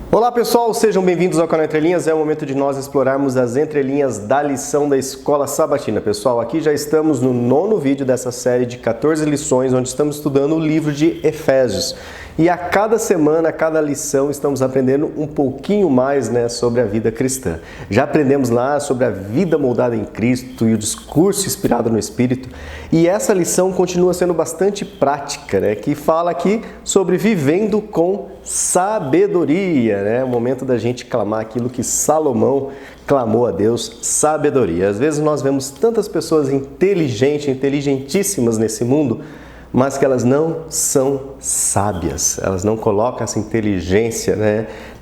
Olá pessoal, sejam bem-vindos ao canal Entre Linhas. É o momento de nós explorarmos as entrelinhas da lição da Escola Sabatina. Pessoal, aqui já estamos no 9º vídeo dessa série de 14 lições, onde estamos estudando o livro de Efésios. E a cada semana, a cada lição, estamos aprendendo um pouquinho mais sobre a vida cristã. Já aprendemos lá sobre a vida moldada em Cristo e o discurso inspirado no Espírito. E essa lição continua sendo bastante prática, que fala aqui sobre vivendo com sabedoria, O momento da gente clamar aquilo que Salomão clamou a Deus, sabedoria. Às vezes nós vemos tantas pessoas inteligentíssimas nesse mundo, mas que elas não são sábias, elas não colocam essa inteligência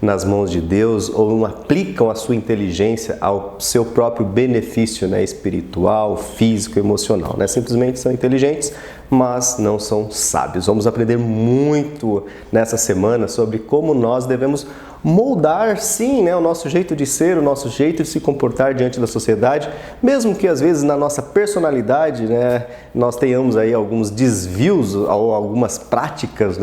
nas mãos de Deus ou não aplicam a sua inteligência ao seu próprio benefício espiritual, físico, emocional. Simplesmente são inteligentes, mas não são sábios. Vamos aprender muito nessa semana sobre como nós devemos moldar, sim, o nosso jeito de ser, o nosso jeito de se comportar diante da sociedade, mesmo que às vezes na nossa personalidade, nós tenhamos aí alguns desvios ou algumas práticas,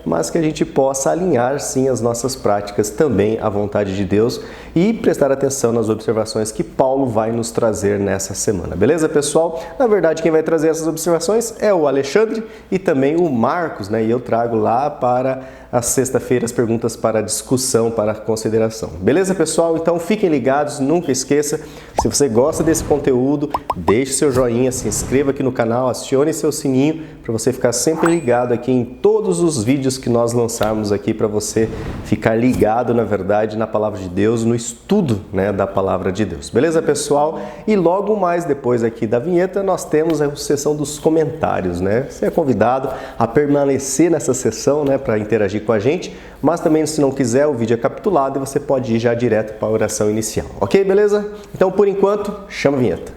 mas que a gente possa alinhar, sim, as nossas práticas também à vontade de Deus e prestar atenção nas observações que Paulo vai nos trazer nessa semana. Beleza, pessoal? Na verdade, quem vai trazer essas observações é o Alexandre e também o Marcos, e eu trago lá para a sexta-feira as perguntas para discussão, para consideração. Beleza, pessoal? Então fiquem ligados, nunca esqueça, se você gosta desse conteúdo, deixe seu joinha, se inscreva aqui no canal, acione seu sininho para você ficar sempre ligado aqui em todos os vídeos que nós lançarmos aqui, para você ficar ligado, na verdade, na Palavra de Deus, no estudo da Palavra de Deus. Beleza, pessoal? E logo mais depois aqui da vinheta, nós temos a sessão dos comentários, Você é convidado a permanecer nessa sessão, para interagir com a gente, mas também, se não quiser, o vídeo é capitulado e você pode ir já direto para a oração inicial. Ok, beleza? Então, por enquanto, chama a vinheta.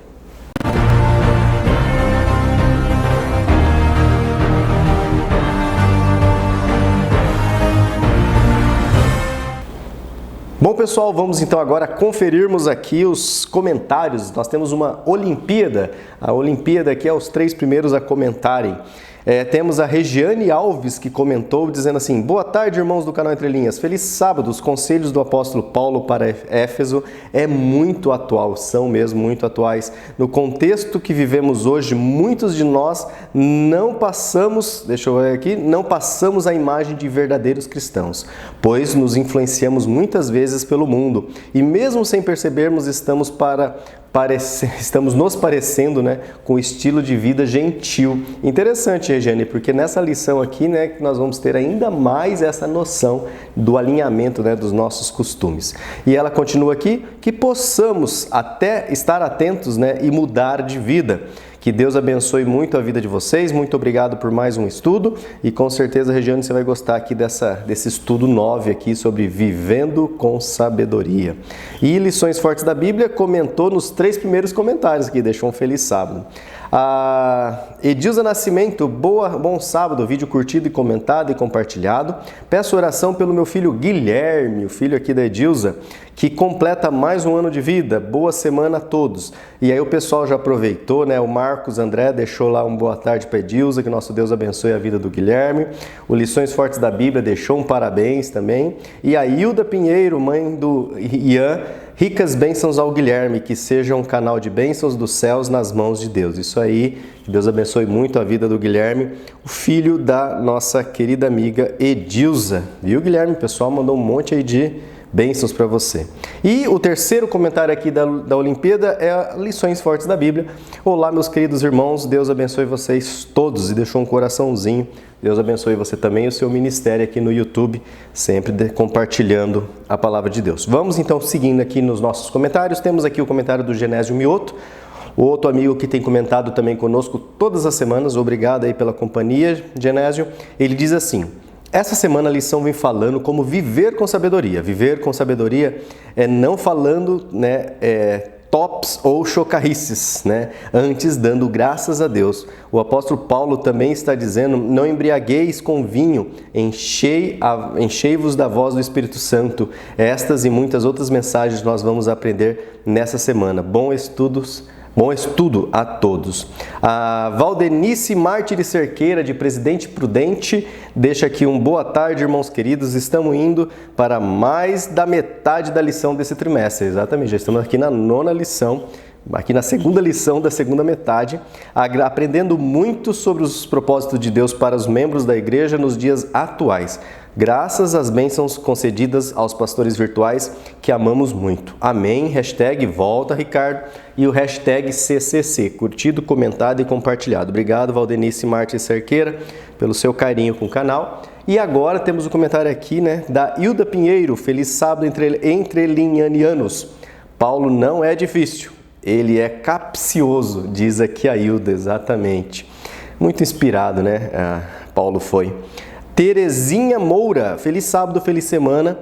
Bom, pessoal, vamos então agora conferirmos aqui os comentários. Nós temos uma Olimpíada. A Olimpíada aqui é os 3 primeiros a comentarem. Temos a Regiane Alves, que comentou dizendo assim: boa tarde, irmãos do canal Entre Linhas. Feliz sábado. Os conselhos do apóstolo Paulo para Éfeso é muito atual, são mesmo muito atuais. No contexto que vivemos hoje, muitos de nós não passamos a imagem de verdadeiros cristãos, pois nos influenciamos muitas vezes pelo mundo e mesmo sem percebermos estamos nos parecendo com o estilo de vida gentil. Interessante, Regiane, porque nessa lição aqui que nós vamos ter ainda mais essa noção do alinhamento dos nossos costumes. E ela continua aqui, que possamos até estar atentos e mudar de vida. Que Deus abençoe muito a vida de vocês. Muito obrigado por mais um estudo. E com certeza, Regiane, você vai gostar aqui desse estudo 9 aqui sobre vivendo com sabedoria. E Lições Fortes da Bíblia comentou nos 3 primeiros comentários aqui. Deixou um feliz sábado. A Edilza Nascimento, bom sábado, vídeo curtido e comentado e compartilhado. Peço oração pelo meu filho Guilherme, o filho aqui da Edilza, que completa mais um ano de vida. Boa semana a todos. E aí o pessoal já aproveitou, O Marcos André deixou lá um boa tarde para Edilza, que nosso Deus abençoe a vida do Guilherme. O Lições Fortes da Bíblia deixou um parabéns também. E a Hilda Pinheiro, mãe do Ian, ricas bênçãos ao Guilherme, que seja um canal de bênçãos dos céus nas mãos de Deus. Isso aí, que Deus abençoe muito a vida do Guilherme, o filho da nossa querida amiga Edilza. Viu, Guilherme? O pessoal mandou um monte aí de bênçãos para você. E o terceiro comentário aqui da Olimpíada é Lições Fortes da Bíblia. Olá, meus queridos irmãos, Deus abençoe vocês todos, e deixou um coraçãozinho. Deus abençoe você também e o seu ministério aqui no YouTube, sempre compartilhando a palavra de Deus. Vamos então seguindo aqui nos nossos comentários. Temos aqui o comentário do Genésio Mioto, o outro amigo que tem comentado também conosco todas as semanas. Obrigado aí pela companhia, Genésio. Ele diz assim: essa semana a lição vem falando como viver com sabedoria. Viver com sabedoria é não falando tops ou chocarrices, antes dando graças a Deus. O apóstolo Paulo também está dizendo: não embriagueis com vinho, enchei-vos da voz do Espírito Santo. Estas e muitas outras mensagens nós vamos aprender nessa semana. Bons estudos Bom estudo a todos. A Valdenice Mártires Cerqueira, de Presidente Prudente, deixa aqui um boa tarde, irmãos queridos. Estamos indo para mais da metade da lição desse trimestre. Exatamente, já estamos aqui na 9ª lição, aqui na 2ª lição da 2ª metade, aprendendo muito sobre os propósitos de Deus para os membros da igreja nos dias atuais. Graças às bênçãos concedidas aos pastores virtuais que amamos muito. Amém. Hashtag volta, Ricardo. E o hashtag CCC, curtido, comentado e compartilhado. Obrigado, Valdenice Martins Cerqueira, pelo seu carinho com o canal. E agora temos o comentário aqui, né, da Hilda Pinheiro. Feliz sábado entre linhanianos. Paulo não é difícil, ele é capcioso, diz aqui a Hilda, exatamente. Muito inspirado, né? Paulo foi. Terezinha Moura, feliz sábado, feliz semana.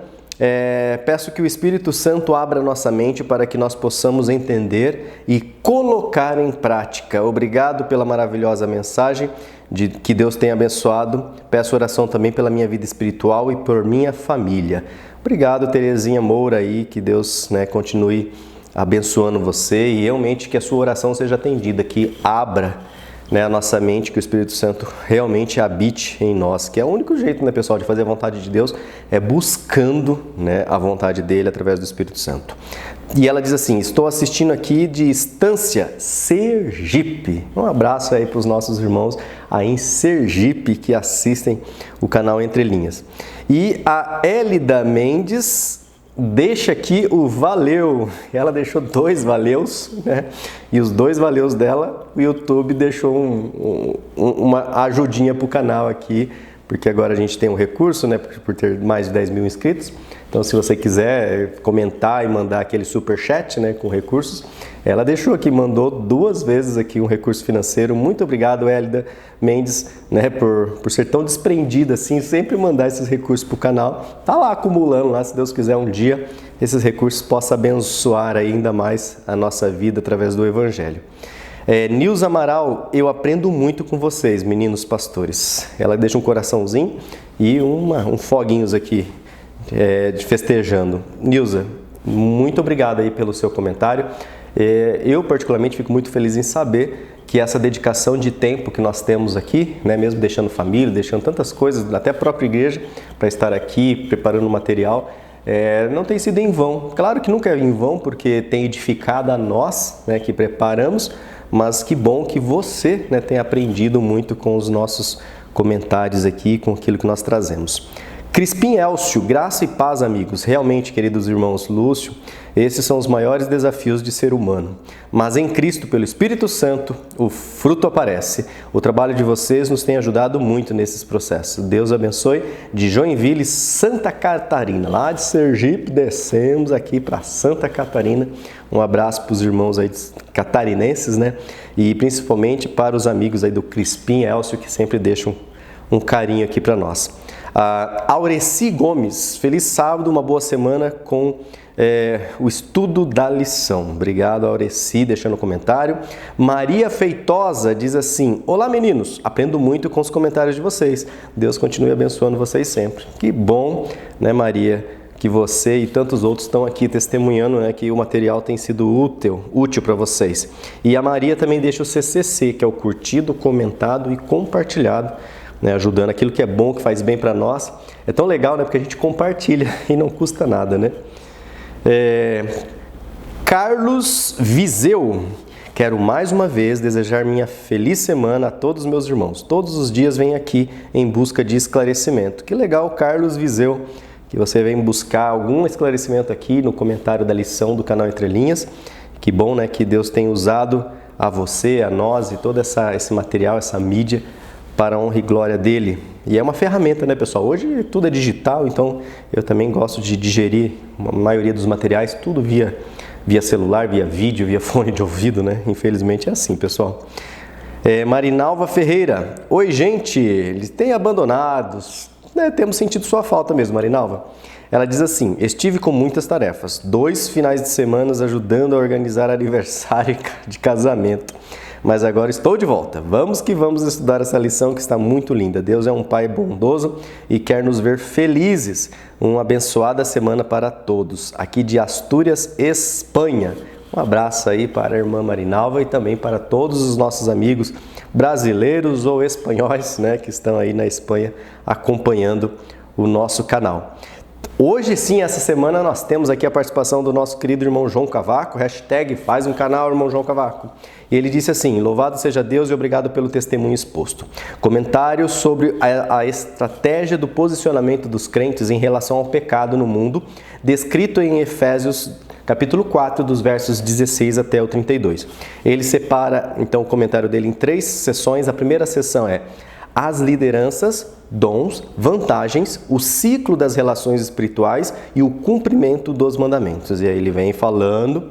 Peço que o Espírito Santo abra nossa mente para que nós possamos entender e colocar em prática. Obrigado pela maravilhosa mensagem, que Deus tenha abençoado. Peço oração também pela minha vida espiritual e por minha família. Obrigado, Terezinha Moura, aí, que Deus, né, continue abençoando você e realmente que a sua oração seja atendida, que abra, né, a nossa mente, que o Espírito Santo realmente habite em nós, que é o único jeito, né, pessoal, de fazer a vontade de Deus, é buscando, né, a vontade dele através do Espírito Santo. E ela diz assim: estou assistindo aqui de Estância, Sergipe. Um abraço aí para os nossos irmãos aí em Sergipe que assistem o canal Entre Linhas. E a Élida Mendes deixa aqui o valeu. Ela deixou 2 valeus, né? E os 2 valeus dela, o YouTube deixou uma ajudinha para o canal aqui, porque agora a gente tem um recurso, né? Por ter mais de 10 mil inscritos. Então, se você quiser comentar e mandar aquele super chat, né, com recursos, ela deixou aqui, mandou 2 vezes aqui um recurso financeiro. Muito obrigado, Élida Mendes, né, por ser tão desprendida assim, sempre mandar esses recursos para o canal. Tá lá acumulando lá, se Deus quiser um dia esses recursos possam abençoar ainda mais a nossa vida através do Evangelho. Nilza Amaral, eu aprendo muito com vocês, meninos pastores. Ela deixa um coraçãozinho e um foguinhos aqui, festejando. Nilza, muito obrigado aí pelo seu comentário. Eu particularmente fico muito feliz em saber que essa dedicação de tempo que nós temos aqui, né, mesmo deixando família, deixando tantas coisas, até a própria igreja, para estar aqui preparando o material, não tem sido em vão. Claro que nunca é em vão, porque tem edificado a nós, né, que preparamos, mas que bom que você, né, tem aprendido muito com os nossos comentários aqui, com aquilo que nós trazemos. Crispim Elcio, graça e paz, amigos. Realmente, queridos irmãos, Lúcio, esses são os maiores desafios de ser humano. Mas em Cristo, pelo Espírito Santo, o fruto aparece. O trabalho de vocês nos tem ajudado muito nesses processos. Deus abençoe. De Joinville, Santa Catarina. Lá de Sergipe, descemos aqui para Santa Catarina. Um abraço para os irmãos aí catarinenses, né? E principalmente para os amigos aí do Crispim Elcio, que sempre deixam um carinho aqui para nós. Aureci Gomes, feliz sábado, uma boa semana com o estudo da lição. Obrigado, Aureci, deixando um comentário. Maria Feitosa diz assim: olá, meninos, aprendo muito com os comentários de vocês. Deus continue abençoando vocês sempre. Que bom, né, Maria, que você e tantos outros estão aqui testemunhando, né, que o material tem sido útil para vocês. E a Maria também deixa o CCC, que é o curtido, comentado e compartilhado, né, ajudando aquilo que é bom, que faz bem para nós. É tão legal, né, porque a gente compartilha e não custa nada, né? Carlos Viseu, quero mais uma vez desejar minha feliz semana a todos os meus irmãos. Todos os dias venho aqui em busca de esclarecimento. Que legal, Carlos Viseu, que você vem buscar algum esclarecimento aqui no comentário da lição do canal Entre Linhas. Que bom, né, que Deus tem usado a você, a nós e todo esse material, essa mídia, para a honra e glória dele. E é uma ferramenta, né, pessoal? Hoje tudo é digital, então eu também gosto de digerir a maioria dos materiais, tudo via celular, via vídeo, via fone de ouvido, né? Infelizmente é assim, pessoal. Marinalva Ferreira, oi gente, eles têm abandonados, né? Temos sentido sua falta mesmo, Marinalva. Ela diz assim: estive com muitas tarefas, 2 finais de semana ajudando a organizar aniversário de casamento. Mas agora estou de volta. Vamos que vamos estudar essa lição que está muito linda. Deus é um Pai bondoso e quer nos ver felizes. Uma abençoada semana para todos. Aqui de Astúrias, Espanha. Um abraço aí para a irmã Marinalva e também para todos os nossos amigos brasileiros ou espanhóis, né, que estão aí na Espanha acompanhando o nosso canal. Hoje sim, essa semana, nós temos aqui a participação do nosso querido irmão João Cavaco, hashtag faz um canal, irmão João Cavaco. E ele disse assim: louvado seja Deus e obrigado pelo testemunho exposto. Comentário sobre a estratégia do posicionamento dos crentes em relação ao pecado no mundo, descrito em Efésios capítulo 4, dos versos 16 até o 32. Ele separa, então, o comentário dele em 3 sessões. A primeira sessão é as lideranças, dons, vantagens, o ciclo das relações espirituais e o cumprimento dos mandamentos. E aí ele vem falando,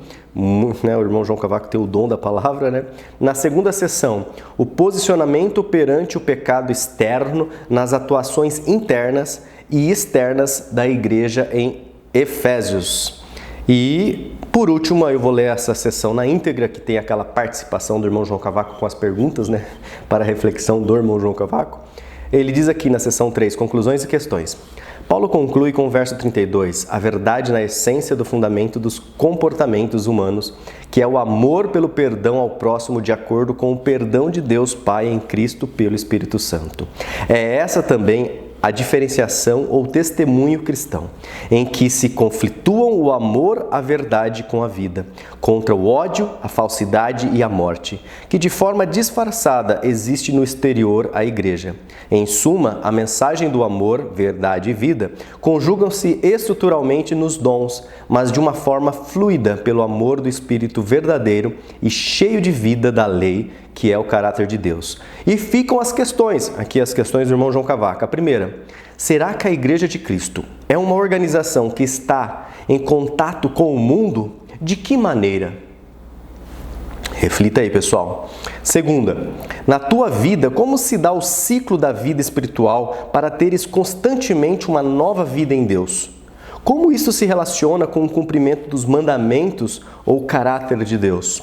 né, o irmão João Cavaco tem o dom da palavra, né? Na segunda sessão, o posicionamento perante o pecado externo nas atuações internas e externas da igreja em Efésios. E, por último, eu vou ler essa sessão na íntegra, que tem aquela participação do irmão João Cavaco com as perguntas, né, para a reflexão do irmão João Cavaco. Ele diz aqui na sessão 3, conclusões e questões. Paulo conclui com o verso 32, a verdade na essência do fundamento dos comportamentos humanos, que é o amor pelo perdão ao próximo de acordo com o perdão de Deus Pai em Cristo pelo Espírito Santo. É essa também a diferenciação ou testemunho cristão, em que se conflituam o amor à verdade com a vida, contra o ódio, a falsidade e a morte, que de forma disfarçada existe no exterior à igreja. Em suma, a mensagem do amor, verdade e vida conjugam-se estruturalmente nos dons, mas de uma forma fluida pelo amor do Espírito verdadeiro e cheio de vida da lei, que é o caráter de Deus. E ficam as questões, aqui as questões do irmão João Cavaco. A primeira, será que a Igreja de Cristo é uma organização que está em contato com o mundo? De que maneira? Reflita aí, pessoal. Segunda, na tua vida, como se dá o ciclo da vida espiritual para teres constantemente uma nova vida em Deus? Como isso se relaciona com o cumprimento dos mandamentos ou caráter de Deus?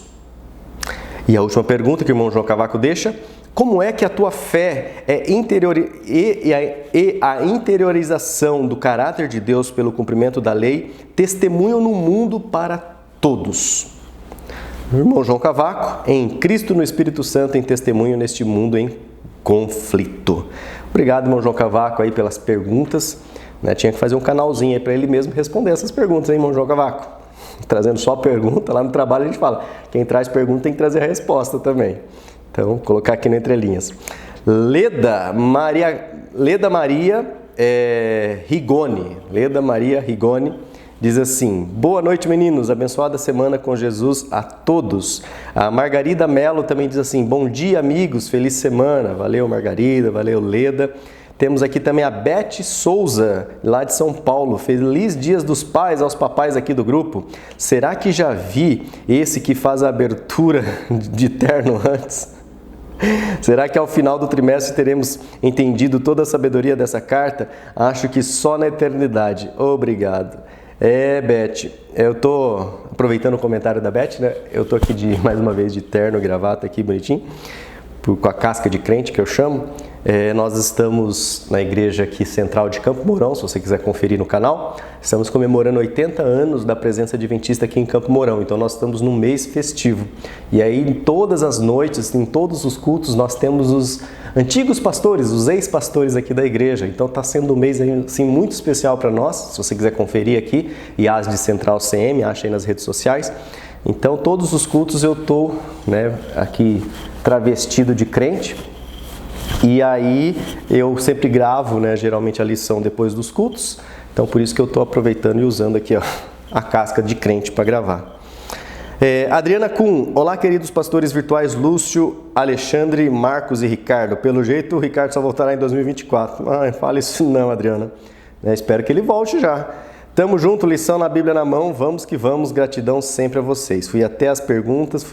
E a última pergunta que o irmão João Cavaco deixa: como é que a tua fé e a interiorização do caráter de Deus pelo cumprimento da lei testemunham no mundo para todos? O irmão João Cavaco, em Cristo no Espírito Santo, em testemunho neste mundo em conflito. Obrigado, irmão João Cavaco, aí pelas perguntas. Né? Tinha que fazer um canalzinho aí para ele mesmo responder essas perguntas, hein, irmão João Cavaco? Trazendo só pergunta, lá no trabalho a gente fala, quem traz pergunta tem que trazer a resposta também. Então, vou colocar aqui no Entre Linhas. Leda Maria Rigoni diz assim: boa noite, meninos, abençoada semana com Jesus a todos. A Margarida Melo também diz assim: bom dia, amigos, feliz semana. Valeu, Margarida, valeu, Leda. Temos aqui também a Beth Souza, lá de São Paulo. Feliz Dias dos Pais aos papais aqui do grupo. Será que já vi esse que faz a abertura de terno antes? Será que ao final do trimestre teremos entendido toda a sabedoria dessa carta? Acho que só na eternidade. Obrigado. Beth, eu tô aproveitando o comentário da Beth, né? Eu tô aqui mais uma vez de terno, gravata aqui bonitinho, com a casca de crente que eu chamo. Nós estamos na igreja aqui central de Campo Mourão, se você quiser conferir no canal. Estamos comemorando 80 anos da presença adventista aqui em Campo Mourão, então nós estamos num mês festivo. E aí, em todas as noites, em todos os cultos, nós temos os antigos pastores, os ex-pastores aqui da igreja. Então está sendo um mês assim, muito especial para nós. Se você quiser conferir aqui, IAS de Central CM, acha aí nas redes sociais. Então, todos os cultos eu estou, né, aqui travestido de crente. E aí eu sempre gravo, né, geralmente a lição depois dos cultos. Então por isso que eu estou aproveitando e usando aqui, ó, a casca de crente para gravar. Adriana Kuhn, olá queridos pastores virtuais Lúcio, Alexandre, Marcos e Ricardo. Pelo jeito o Ricardo só voltará em 2024. Fala isso não, Adriana. Espero que ele volte já. Tamo junto, lição na Bíblia na mão, vamos que vamos, gratidão sempre a vocês. Fui até as perguntas,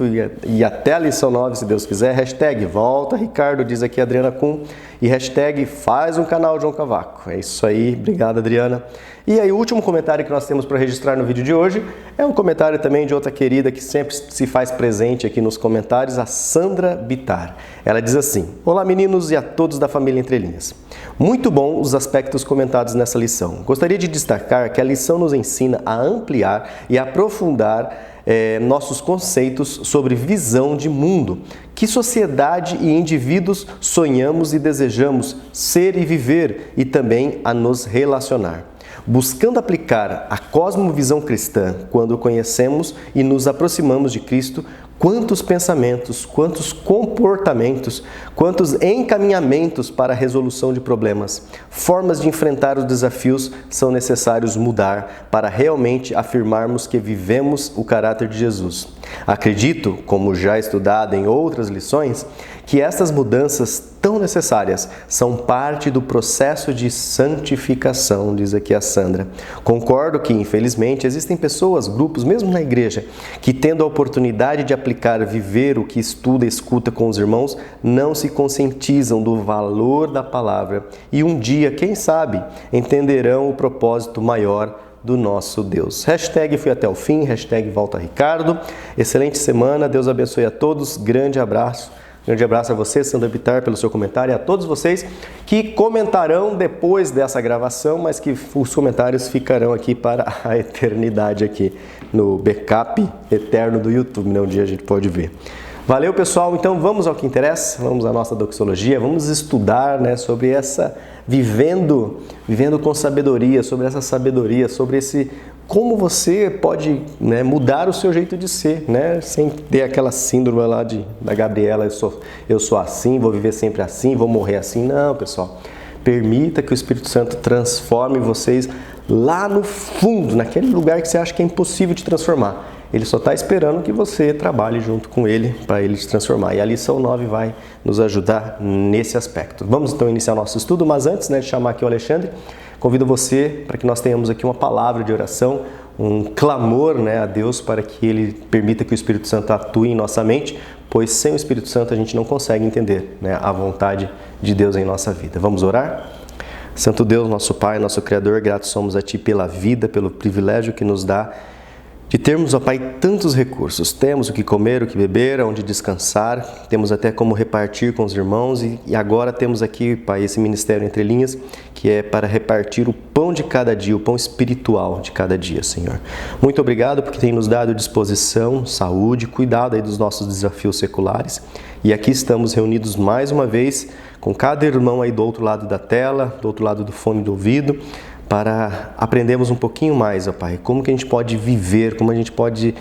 e até a lição 9, se Deus quiser. Hashtag volta, Ricardo, diz aqui Adriana Kuhn. E hashtag faz um canal João Cavaco. É isso aí, obrigado, Adriana. E aí o último comentário que nós temos para registrar no vídeo de hoje é um comentário também de outra querida que sempre se faz presente aqui nos comentários, a Sandra Bittar. Ela diz assim: olá meninos e a todos da família Entre Linhas. Muito bom os aspectos comentados nessa lição. Gostaria de destacar que a lição nos ensina a ampliar e aprofundar nossos conceitos sobre visão de mundo. Que sociedade e indivíduos sonhamos e desejamos ser e viver e também a nos relacionar. Buscando aplicar a cosmovisão cristã quando conhecemos e nos aproximamos de Cristo, quantos pensamentos, quantos comportamentos, quantos encaminhamentos para a resolução de problemas, formas de enfrentar os desafios são necessários mudar para realmente afirmarmos que vivemos o caráter de Jesus. Acredito, como já estudado em outras lições, que estas mudanças tão necessárias são parte do processo de santificação, diz aqui a Sandra. Concordo que, infelizmente, existem pessoas, grupos, mesmo na igreja, que tendo a oportunidade de aplicar, viver o que estuda e escuta com os irmãos, não se conscientizam do valor da palavra e um dia, quem sabe, entenderão o propósito maior do nosso Deus. Hashtag fui até o fim, hashtag volta Ricardo. Excelente semana, Deus abençoe a todos, grande abraço. Grande abraço a você, Sandra Bittar, pelo seu comentário, e a todos vocês que comentarão depois dessa gravação, mas que os comentários ficarão aqui para a eternidade aqui no backup eterno do YouTube, né? Um dia a gente pode ver. Valeu, pessoal. Então vamos ao que interessa, vamos à nossa doxologia, vamos estudar, né, sobre essa vivendo com sabedoria, sobre essa sabedoria, sobre esse como você pode, né, mudar o seu jeito de ser, né, sem ter aquela síndrome lá da Gabriela, eu sou assim, vou viver sempre assim, vou morrer assim. Não, pessoal. Permita que o Espírito Santo transforme vocês lá no fundo, naquele lugar que você acha que é impossível de transformar. Ele só está esperando que você trabalhe junto com ele para ele te transformar. E a lição 9 vai nos ajudar nesse aspecto. Vamos então iniciar o nosso estudo, mas antes, né, de chamar aqui o Alexandre, convido você para que nós tenhamos aqui uma palavra de oração, um clamor, né, a Deus para que Ele permita que o Espírito Santo atue em nossa mente, pois sem o Espírito Santo a gente não consegue entender, né, a vontade de Deus em nossa vida. Vamos orar? Santo Deus, nosso Pai, nosso Criador, gratos somos a Ti pela vida, pelo privilégio que nos dá de termos, ó Pai, tantos recursos. Temos o que comer, o que beber, onde descansar, temos até como repartir com os irmãos e agora temos aqui, Pai, esse ministério entre linhas, que é para repartir o pão de cada dia, o pão espiritual de cada dia, Senhor. Muito obrigado porque tem nos dado disposição, saúde, cuidado aí dos nossos desafios seculares. E aqui estamos reunidos mais uma vez com cada irmão aí do outro lado da tela, do outro lado do fone do ouvido, para aprendermos um pouquinho mais, ó Pai, como que a gente pode viver, como a gente pode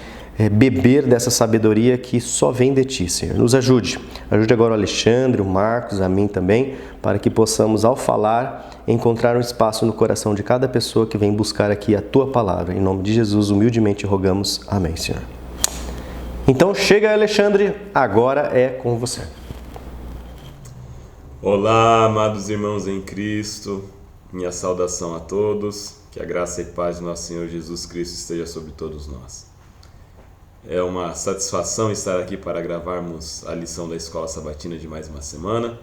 beber dessa sabedoria que só vem de Ti, Senhor. Nos ajude. Ajude agora o Alexandre, o Marcos, a mim também, para que possamos, ao falar, encontrar um espaço no coração de cada pessoa que vem buscar aqui a Tua palavra. Em nome de Jesus, humildemente rogamos. Amém, Senhor. Então, chega, Alexandre, agora é com você. Olá, amados irmãos em Cristo. Minha saudação a todos, que a graça e paz de nosso Senhor Jesus Cristo esteja sobre todos nós. É uma satisfação estar aqui para gravarmos a lição da Escola Sabatina de mais uma semana.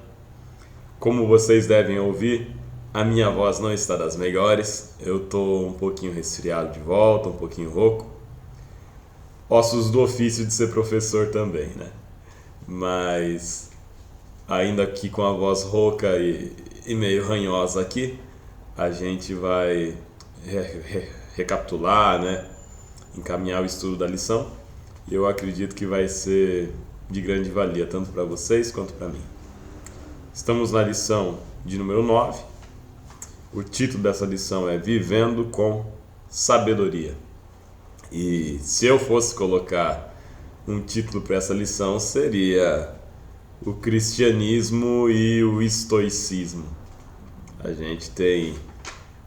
Como vocês devem ouvir, a minha voz não está das melhores, eu estou um pouquinho resfriado de volta, um pouquinho rouco. Ossos do ofício de ser professor também, né? Mas ainda aqui com a voz rouca e meio ranhosa aqui, a gente vai recapitular, né? Encaminhar o estudo da lição, e eu acredito que vai ser de grande valia, tanto para vocês quanto para mim. Estamos na lição de número 9, o título dessa lição é Vivendo com Sabedoria. E se eu fosse colocar um título para essa lição, seria o cristianismo e o estoicismo. A gente tem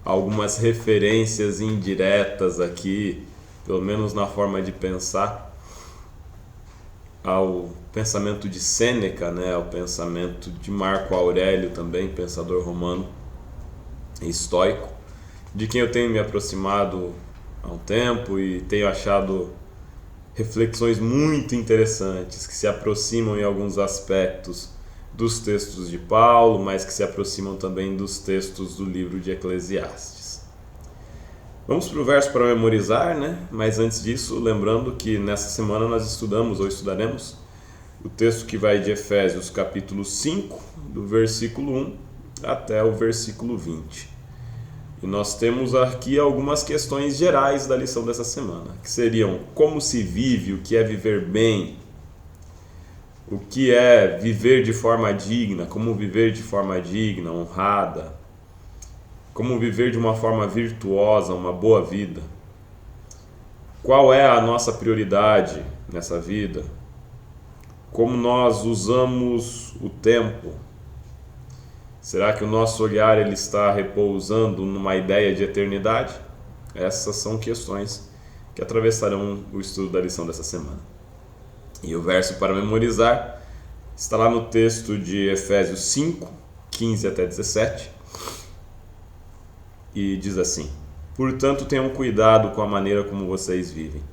algumas referências indiretas aqui, pelo menos na forma de pensar, ao pensamento de Sêneca, né, ao pensamento de Marco Aurélio também, pensador romano e estoico, de quem eu tenho me aproximado há um tempo e tenho achado reflexões muito interessantes que se aproximam em alguns aspectos dos textos de Paulo, mas que se aproximam também dos textos do livro de Eclesiastes. Vamos para o verso para memorizar, né? Mas antes disso, lembrando que nessa semana nós estudamos ou estudaremos o texto que vai de Efésios capítulo 5, do versículo 1 até o versículo 20. E nós temos aqui algumas questões gerais da lição dessa semana, que seriam como se vive, o que é viver bem, o que é viver de forma digna, como viver de forma digna, honrada, como viver de uma forma virtuosa, uma boa vida. Qual é a nossa prioridade nessa vida? Como nós usamos o tempo? Será que o nosso olhar ele está repousando numa ideia de eternidade? Essas são questões que atravessarão o estudo da lição dessa semana. E o verso para memorizar está lá no texto de Efésios 5, 15 até 17. E diz assim: portanto, tenham cuidado com a maneira como vocês vivem.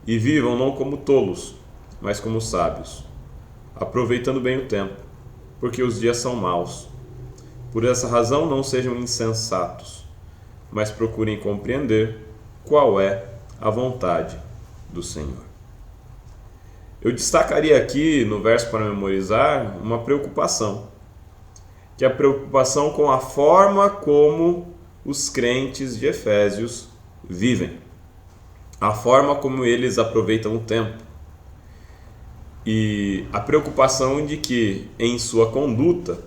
E vivam não como tolos, mas como sábios, aproveitando bem o tempo, porque os dias são maus. Por essa razão, não sejam insensatos, mas procurem compreender qual é a vontade do Senhor. Eu destacaria aqui, no verso para memorizar, uma preocupação, que é a preocupação com a forma como os crentes de Efésios vivem, a forma como eles aproveitam o tempo, e a preocupação de que, em sua conduta,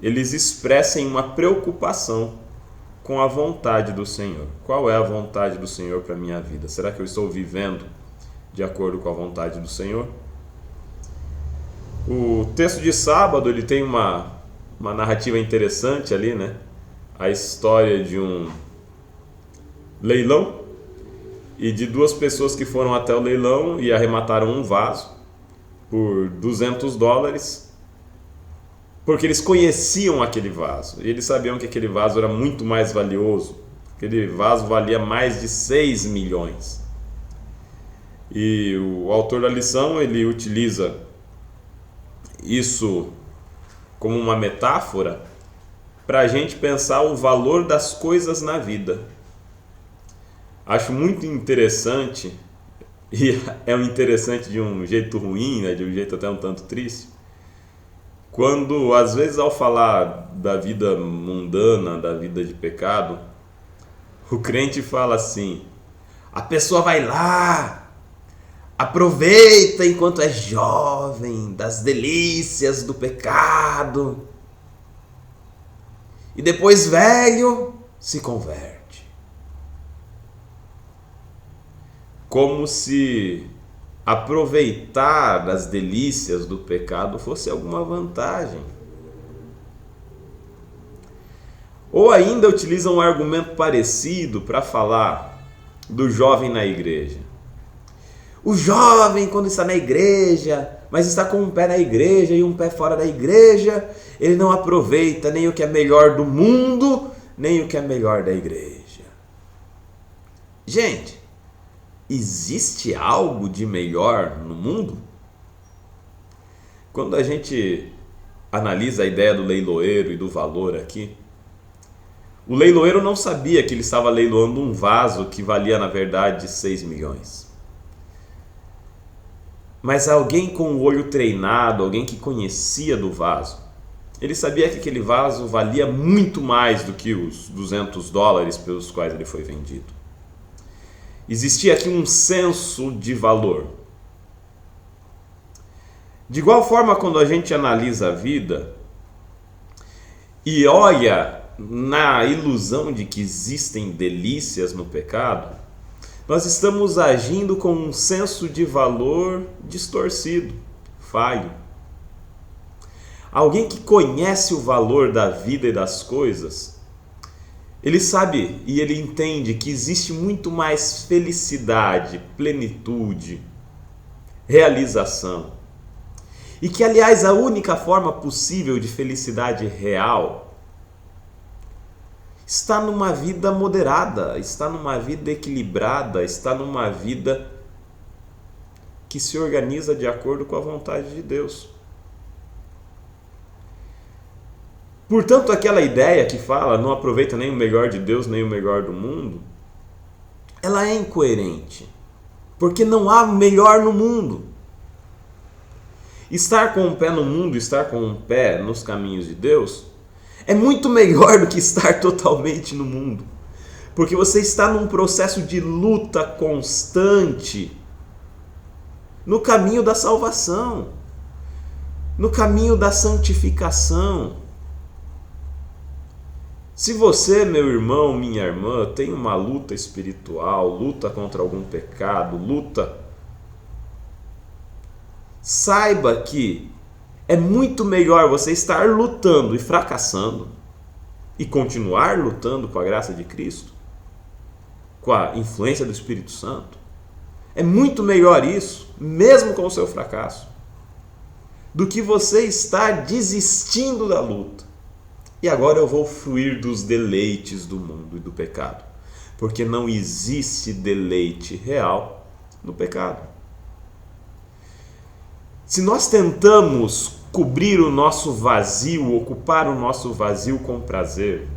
eles expressem uma preocupação com a vontade do Senhor. Qual é a vontade do Senhor para a minha vida? Será que eu estou vivendo de acordo com a vontade do Senhor? O texto de sábado ele tem uma narrativa interessante ali, né? A história de um leilão e de duas pessoas que foram até o leilão e arremataram um vaso por $200, porque eles conheciam aquele vaso e eles sabiam que aquele vaso era muito mais valioso. Aquele vaso valia mais de 6 milhões. E o autor da lição ele utiliza isso como uma metáfora para a gente pensar o valor das coisas na vida. Acho muito interessante, e é um interessante de um jeito ruim, né, de um jeito até um tanto triste, quando às vezes ao falar da vida mundana, da vida de pecado, o crente fala assim: a pessoa vai lá, aproveita enquanto é jovem das delícias do pecado e depois velho se converte. Como se aproveitar das delícias do pecado fosse alguma vantagem. Ou ainda utilizam um argumento parecido para falar do jovem na igreja. O jovem, quando está na igreja, mas está com um pé na igreja e um pé fora da igreja, ele não aproveita nem o que é melhor do mundo, nem o que é melhor da igreja. Gente, existe algo de melhor no mundo? Quando a gente analisa a ideia do leiloeiro e do valor aqui, o leiloeiro não sabia que ele estava leiloando um vaso que valia, na verdade, 6 milhões. Mas alguém com o olho treinado, alguém que conhecia do vaso, ele sabia que aquele vaso valia muito mais do que os $200 pelos quais ele foi vendido. Existia aqui um senso de valor. De igual forma, quando a gente analisa a vida e olha na ilusão de que existem delícias no pecado, nós estamos agindo com um senso de valor distorcido, falho. Alguém que conhece o valor da vida e das coisas, ele sabe e ele entende que existe muito mais felicidade, plenitude, realização. E que, aliás, a única forma possível de felicidade real está numa vida moderada, está numa vida equilibrada, está numa vida que se organiza de acordo com a vontade de Deus. Portanto, aquela ideia que fala não aproveita nem o melhor de Deus, nem o melhor do mundo, ela é incoerente, porque não há melhor no mundo. Estar com um pé no mundo, estar com um pé nos caminhos de Deus, É muito melhor do que estar totalmente no mundo, porque você está num processo de luta constante no caminho da salvação, no caminho da santificação. Se você, meu irmão, minha irmã, tem uma luta espiritual, luta contra algum pecado, saiba que é muito melhor você estar lutando e fracassando e continuar lutando com a graça de Cristo, com a influência do Espírito Santo. É muito melhor isso, mesmo com o seu fracasso, do que você estar desistindo da luta. E agora eu vou fruir dos deleites do mundo e do pecado, porque não existe deleite real no pecado. Se nós tentamos cobrir o nosso vazio, ocupar o nosso vazio com prazer,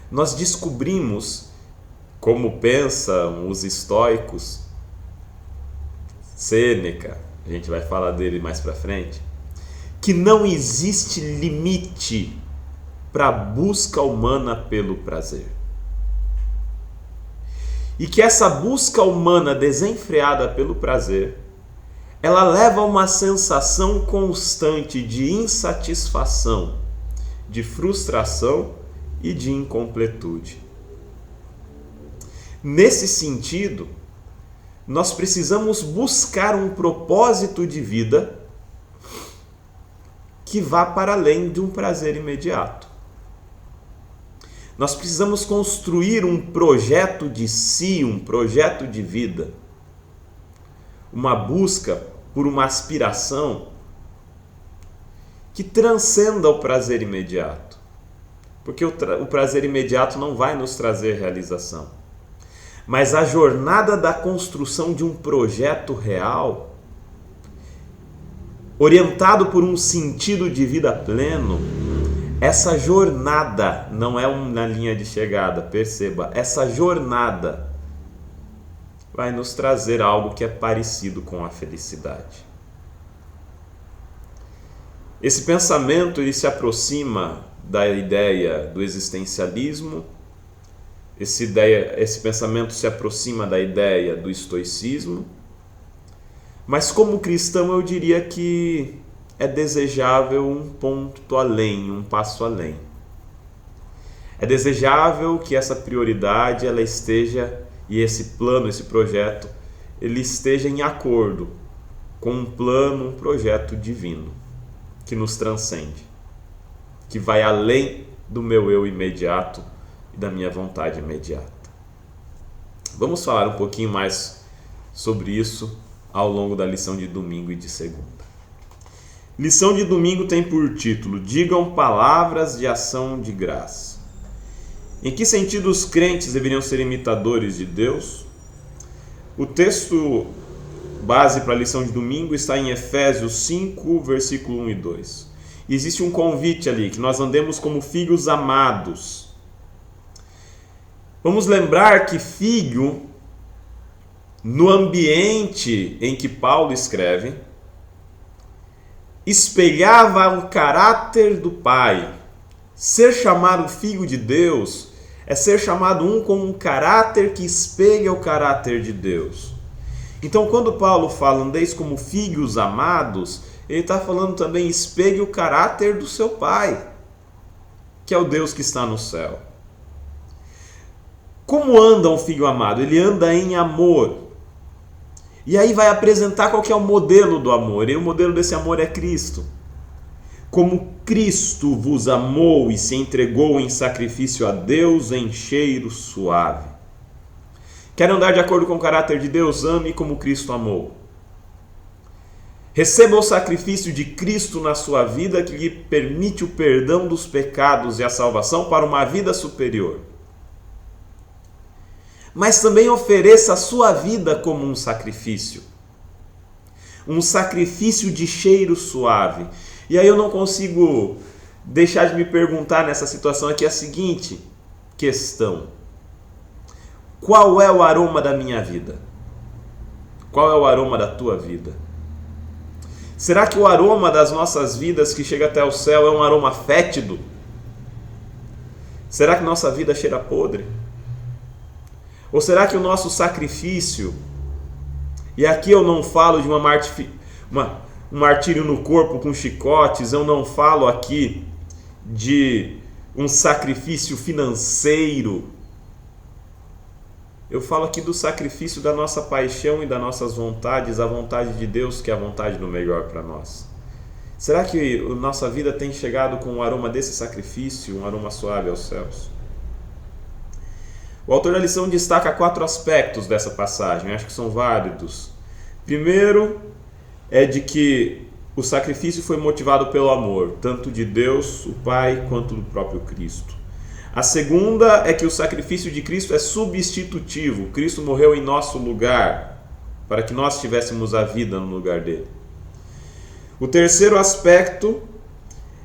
nós descobrimos, como pensam os estoicos, Sêneca, a gente vai falar dele mais para frente, que não existe limite para a busca humana pelo prazer. E que essa busca humana desenfreada pelo prazer, ela leva a uma sensação constante de insatisfação, de frustração e de incompletude. Nesse sentido, nós precisamos buscar um propósito de vida que vá para além de um prazer imediato. Nós precisamos construir um projeto de si, um projeto de vida, uma busca por uma aspiração que transcenda o prazer imediato. Porque o prazer imediato não vai nos trazer realização. Mas a jornada da construção de um projeto real, orientado por um sentido de vida pleno, essa jornada não é uma linha de chegada, perceba, essa jornada vai nos trazer algo que é parecido com a felicidade. Esse pensamento ele se aproxima da ideia do existencialismo, esse pensamento se aproxima da ideia do estoicismo, mas como cristão eu diria que é desejável um ponto além, um passo além. É desejável que essa prioridade ela esteja, e esse plano, esse projeto, ele esteja em acordo com um plano, um projeto divino que nos transcende, que vai além do meu eu imediato e da minha vontade imediata. Vamos falar um pouquinho mais sobre isso ao longo da lição de domingo e de segunda. Lição de domingo tem por título: Digam palavras de ação de graça. Em que sentido os crentes deveriam ser imitadores de Deus? O texto base para a lição de domingo está em Efésios 5, versículo 1 e 2. E existe um convite ali, que nós andemos como filhos amados. Vamos lembrar que filho, no ambiente em que Paulo escreve, espelhava o caráter do Pai. Ser chamado filho de Deus é ser chamado com um caráter que espelha o caráter de Deus. Então, quando Paulo fala, andeis como filhos amados, ele está falando também, espelhe o caráter do seu Pai, que é o Deus que está no céu. Como anda um filho amado? Ele anda em amor. E aí vai apresentar qual que é o modelo do amor. E o modelo desse amor é Cristo. Como Cristo vos amou e se entregou em sacrifício a Deus em cheiro suave. Quer andar de acordo com o caráter de Deus? Ame como Cristo amou. Receba o sacrifício de Cristo na sua vida, que lhe permite o perdão dos pecados e a salvação para uma vida superior. Mas também ofereça a sua vida como um sacrifício de cheiro suave. E aí eu não consigo deixar de me perguntar nessa situação aqui a seguinte questão: qual é o aroma da minha vida? Qual é o aroma da tua vida? Será que o aroma das nossas vidas que chega até o céu é um aroma fétido? Será que nossa vida cheira podre? Ou será que o nosso sacrifício, e aqui eu não falo de um martírio no corpo com chicotes, eu não falo aqui de um sacrifício financeiro, eu falo aqui do sacrifício da nossa paixão e das nossas vontades, a vontade de Deus, que é a vontade do melhor para nós. Será que a nossa vida tem chegado com o aroma desse sacrifício, um aroma suave aos céus? O autor da lição destaca 4 aspectos dessa passagem, acho que são válidos. Primeiro é de que o sacrifício foi motivado pelo amor, tanto de Deus, o Pai, quanto do próprio Cristo. A segunda é que o sacrifício de Cristo é substitutivo. Cristo morreu em nosso lugar, para que nós tivéssemos a vida no lugar dele. O terceiro aspecto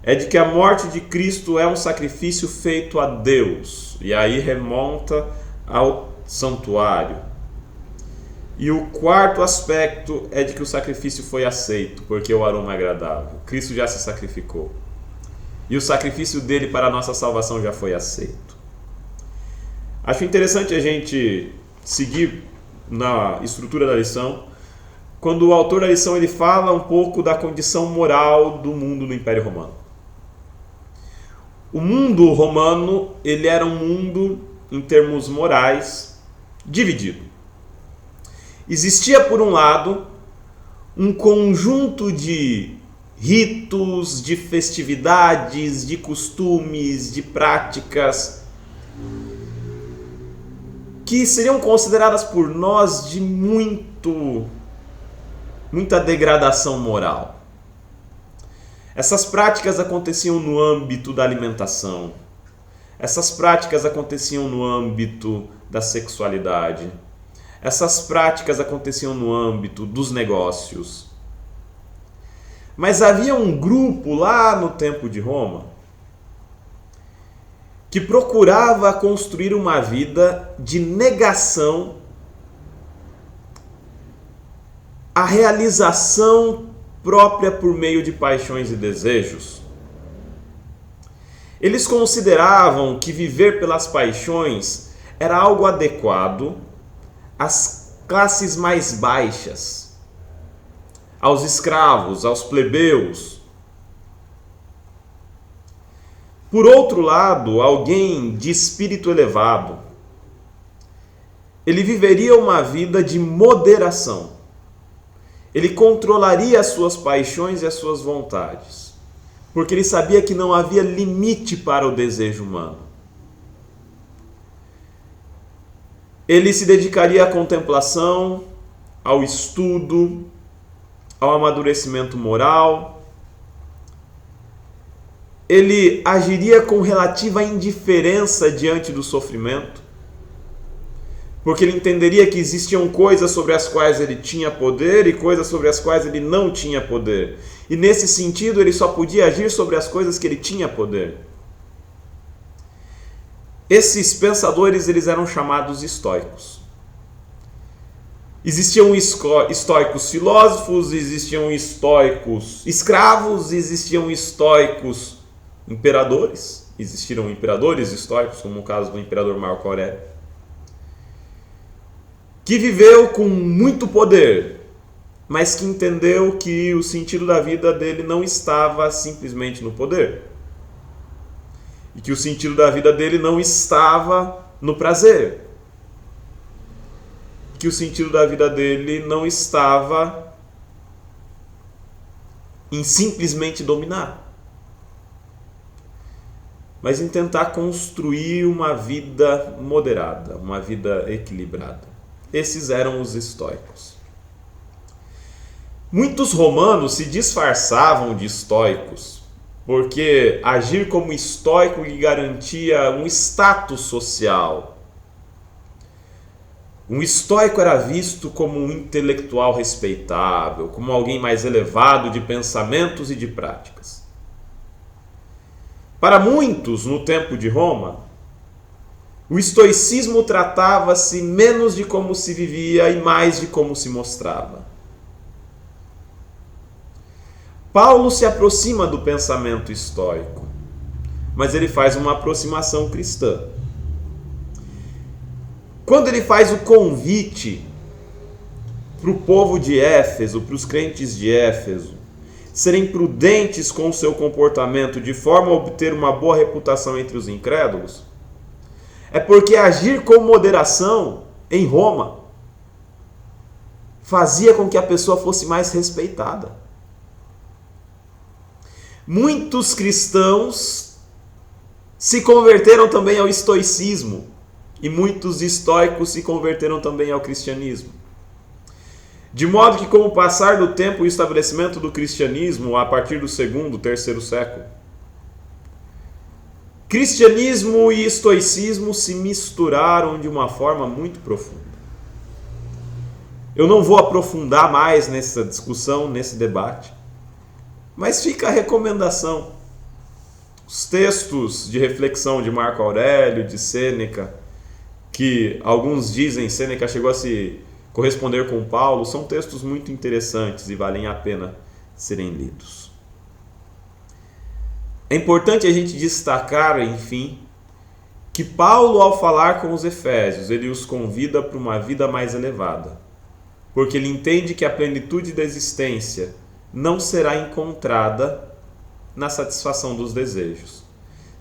é de que a morte de Cristo é um sacrifício feito a Deus, e aí remonta ao santuário. E o quarto aspecto é de que o sacrifício foi aceito, porque o aroma é agradável. Cristo já se sacrificou. E o sacrifício dele para a nossa salvação já foi aceito. Acho interessante a gente seguir na estrutura da lição, quando o autor da lição ele fala um pouco da condição moral do mundo no Império Romano. O mundo romano ele era um mundo, em termos morais, dividido. Existia, por um lado, um conjunto de ritos, de festividades, de costumes, de práticas que seriam consideradas por nós de muita degradação moral. Essas práticas aconteciam no âmbito da alimentação. Essas práticas aconteciam no âmbito da sexualidade. Essas práticas aconteciam no âmbito dos negócios. Mas havia um grupo lá no tempo de Roma que procurava construir uma vida de negação à realização própria por meio de paixões e desejos. Eles consideravam que viver pelas paixões era algo adequado às classes mais baixas, aos escravos, aos plebeus. Por outro lado, alguém de espírito elevado, ele viveria uma vida de moderação. Ele controlaria as suas paixões e as suas vontades, porque ele sabia que não havia limite para o desejo humano. Ele se dedicaria à contemplação, ao estudo, ao amadurecimento moral. Ele agiria com relativa indiferença diante do sofrimento, porque ele entenderia que existiam coisas sobre as quais ele tinha poder e coisas sobre as quais ele não tinha poder. E nesse sentido, ele só podia agir sobre as coisas que ele tinha poder. Esses pensadores eles eram chamados estoicos. Existiam estoicos filósofos, existiam estoicos escravos, existiam estoicos imperadores. Existiram imperadores estoicos, como o caso do imperador Marco Aurélio, que viveu com muito poder, mas que entendeu que o sentido da vida dele não estava simplesmente no poder. E que o sentido da vida dele não estava no prazer. Que o sentido da vida dele não estava em simplesmente dominar, mas em tentar construir uma vida moderada, uma vida equilibrada. Esses eram os estoicos. Muitos romanos se disfarçavam de estoicos, porque agir como estoico lhe garantia um status social. Um estoico era visto como um intelectual respeitável, como alguém mais elevado de pensamentos e de práticas. Para muitos, no tempo de Roma, o estoicismo tratava-se menos de como se vivia e mais de como se mostrava. Paulo se aproxima do pensamento estoico, mas ele faz uma aproximação cristã. Quando ele faz o convite para o povo de Éfeso, para os crentes de Éfeso, serem prudentes com o seu comportamento de forma a obter uma boa reputação entre os incrédulos, é porque agir com moderação em Roma fazia com que a pessoa fosse mais respeitada. Muitos cristãos se converteram também ao estoicismo e muitos estoicos se converteram também ao cristianismo. De modo que, com o passar do tempo e o estabelecimento do cristianismo a partir do segundo, terceiro século, cristianismo e estoicismo se misturaram de uma forma muito profunda. Eu não vou aprofundar mais nessa discussão, nesse debate, mas fica a recomendação. Os textos de reflexão de Marco Aurélio, de Sêneca, que alguns dizem Sêneca chegou a se corresponder com Paulo, são textos muito interessantes e valem a pena serem lidos. É importante a gente destacar, enfim, que Paulo, ao falar com os efésios, ele os convida para uma vida mais elevada, porque ele entende que a plenitude da existência não será encontrada na satisfação dos desejos,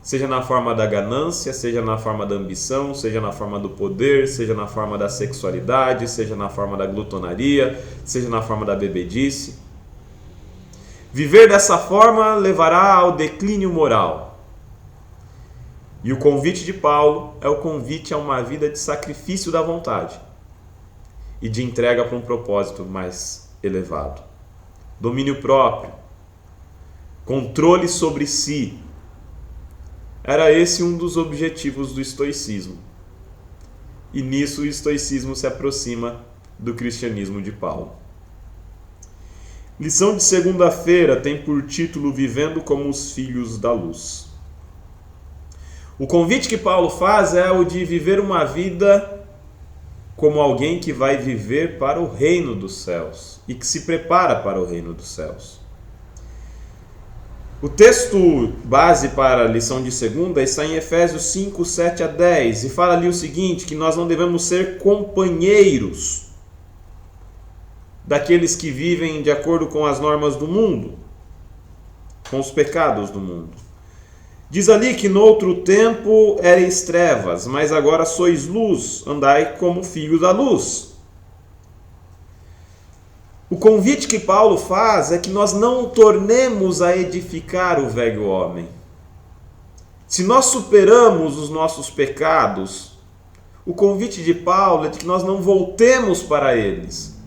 seja na forma da ganância, seja na forma da ambição, seja na forma do poder, seja na forma da sexualidade, seja na forma da glutonaria, seja na forma da bebedice. Viver dessa forma levará ao declínio moral. E o convite de Paulo é o convite a uma vida de sacrifício da vontade e de entrega para um propósito mais elevado. Domínio próprio, controle sobre si. Era esse um dos objetivos do estoicismo. E nisso o estoicismo se aproxima do cristianismo de Paulo. Lição de segunda-feira tem por título Vivendo como os Filhos da Luz. O convite que Paulo faz é o de viver uma vida como alguém que vai viver para o reino dos céus e que se prepara para o reino dos céus. O texto base para a lição de segunda está em Efésios 5, 7 a 10 e fala ali o seguinte, que nós não devemos ser companheiros daqueles que vivem de acordo com as normas do mundo, com os pecados do mundo. Diz ali que no outro tempo erais trevas, mas agora sois luz, andai como filhos da luz. O convite que Paulo faz é que nós não tornemos a edificar o velho homem. Se nós superamos os nossos pecados, o convite de Paulo é de que nós não voltemos para eles,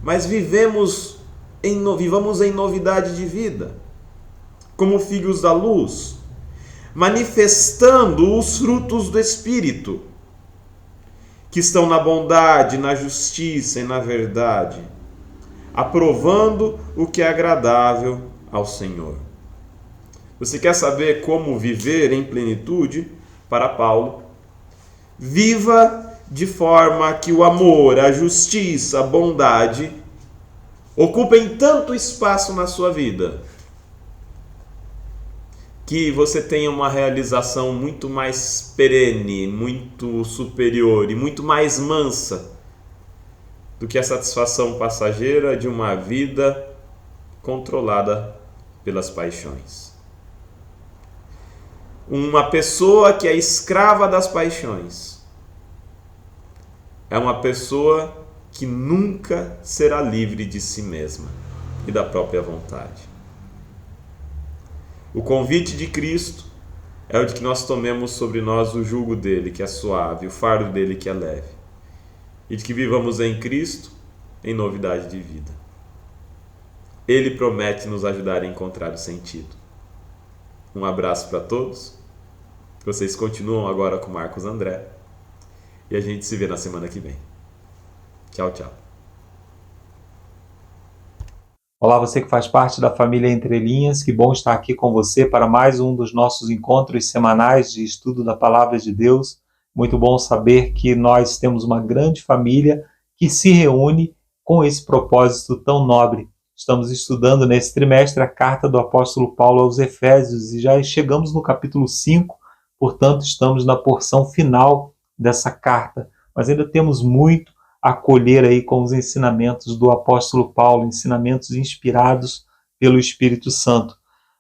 mas vivamos em novidade de vida, como filhos da luz, manifestando os frutos do Espírito, que estão na bondade, na justiça e na verdade, aprovando o que é agradável ao Senhor. Você quer saber como viver em plenitude? Para Paulo, viva de forma que o amor, a justiça, a bondade ocupem tanto espaço na sua vida que você tenha uma realização muito mais perene, muito superior e muito mais mansa do que a satisfação passageira de uma vida controlada pelas paixões. Uma pessoa que é escrava das paixões é uma pessoa que nunca será livre de si mesma e da própria vontade. O convite de Cristo é o de que nós tomemos sobre nós o jugo dele, que é suave, o fardo dele, que é leve, e de que vivamos em Cristo em novidade de vida. Ele promete nos ajudar a encontrar o sentido. Um abraço para todos. Vocês continuam agora com Marcos André. E a gente se vê na semana que vem. Tchau, tchau. Olá, você que faz parte da família Entre Linhas, que bom estar aqui com você para mais um dos nossos encontros semanais de estudo da Palavra de Deus. Muito bom saber que nós temos uma grande família que se reúne com esse propósito tão nobre Estamos estudando nesse trimestre a carta do apóstolo Paulo aos Efésios e já chegamos no capítulo 5, portanto estamos na porção final dessa carta. Mas ainda temos muito a colher aí com os ensinamentos do apóstolo Paulo, ensinamentos inspirados pelo Espírito Santo.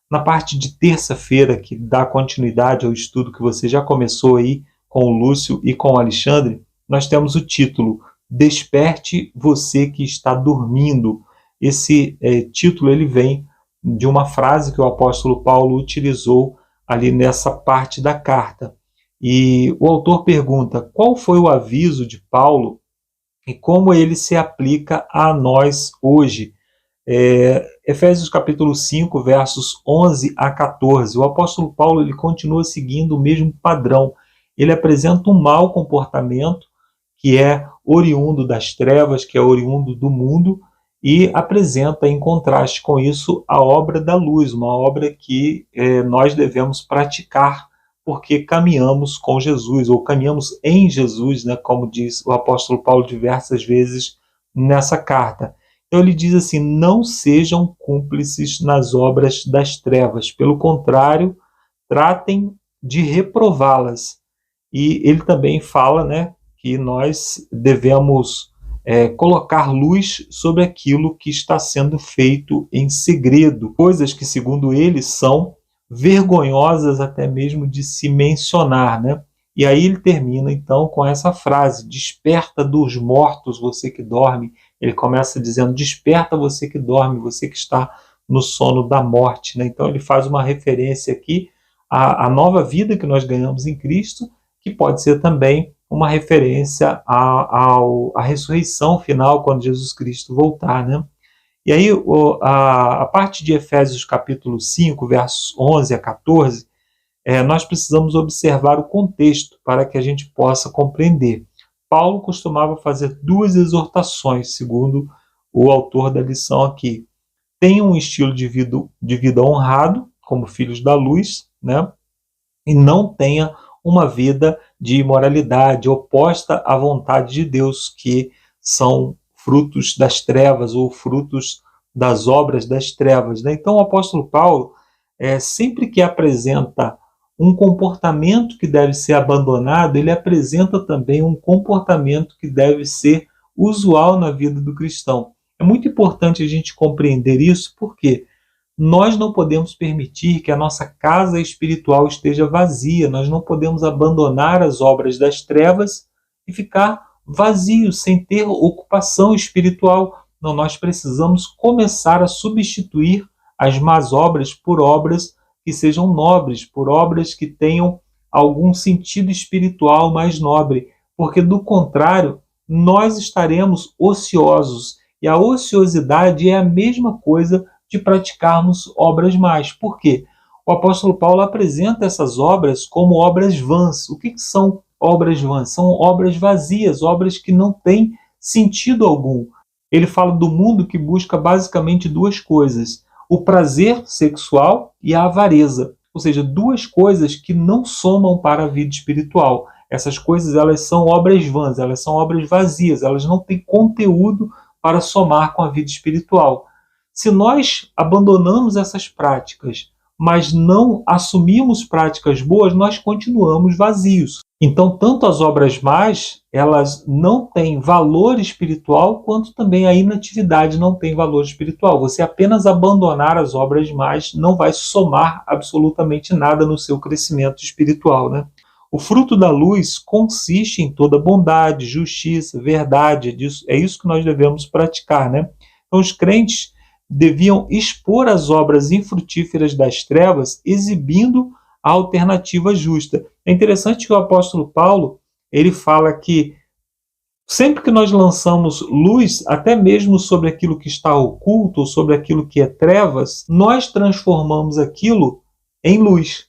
Na parte de terça-feira, que dá continuidade ao estudo que você já começou aí com o Lúcio e com o Alexandre, nós temos o título Desperte você que está dormindo. Esse título ele vem de uma frase que o apóstolo Paulo utilizou ali nessa parte da carta. E o autor pergunta qual foi o aviso de Paulo e como ele se aplica a nós hoje. Efésios capítulo 5, versos 11 a 14. O apóstolo Paulo ele continua seguindo o mesmo padrão. Ele apresenta um mau comportamento que é oriundo das trevas, que é oriundo do mundo, e apresenta em contraste com isso a obra da luz, uma obra que nós devemos praticar porque caminhamos com Jesus, ou caminhamos em Jesus, né, como diz o apóstolo Paulo diversas vezes nessa carta. Então ele diz assim, não sejam cúmplices nas obras das trevas, pelo contrário, tratem de reprová-las. E ele também fala, né, que nós devemos colocar luz sobre aquilo que está sendo feito em segredo, coisas que, segundo ele, são vergonhosas até mesmo de se mencionar, né? E aí ele termina então com essa frase, desperta dos mortos você que dorme. Ele começa dizendo, desperta você que dorme, você que está no sono da morte, né? Então ele faz uma referência aqui à nova vida que nós ganhamos em Cristo, que pode ser também uma referência à ressurreição final, quando Jesus Cristo voltar, né? E aí, a parte de Efésios capítulo 5, versos 11 a 14, nós precisamos observar o contexto para que a gente possa compreender. Paulo costumava fazer duas exortações, segundo o autor da lição aqui. Tenham um estilo de vida honrado, como filhos da luz, né? E não tenha uma vida de imoralidade oposta à vontade de Deus, que são frutos das trevas ou frutos das obras das trevas, né? Então o apóstolo Paulo, sempre que apresenta um comportamento que deve ser abandonado, ele apresenta também um comportamento que deve ser usual na vida do cristão. É muito importante a gente compreender isso, porque nós não podemos permitir que a nossa casa espiritual esteja vazia, nós não podemos abandonar as obras das trevas e ficar vazio, sem ter ocupação espiritual. Não, nós precisamos começar a substituir as más obras por obras que sejam nobres, por obras que tenham algum sentido espiritual mais nobre, porque do contrário, nós estaremos ociosos, e a ociosidade é a mesma coisa de praticarmos obras más. Por quê? O apóstolo Paulo apresenta essas obras como obras vãs. O que são obras vãs? São obras vazias, obras que não têm sentido algum. Ele fala do mundo que busca basicamente duas coisas: o prazer sexual e a avareza. Ou seja, duas coisas que não somam para a vida espiritual. Essas coisas, elas são obras vãs, elas são obras vazias, elas não têm conteúdo para somar com a vida espiritual. Se nós abandonamos essas práticas, mas não assumimos práticas boas, nós continuamos vazios. Então, tanto as obras más, elas não têm valor espiritual, quanto também a inatividade não tem valor espiritual. Você apenas abandonar as obras más não vai somar absolutamente nada no seu crescimento espiritual, né? O fruto da luz consiste em toda bondade, justiça, verdade. É isso que nós devemos praticar, né? Então, os crentes deviam expor as obras infrutíferas das trevas, exibindo a alternativa justa. É interessante que o apóstolo Paulo, ele fala que sempre que nós lançamos luz, até mesmo sobre aquilo que está oculto, ou sobre aquilo que é trevas, nós transformamos aquilo em luz,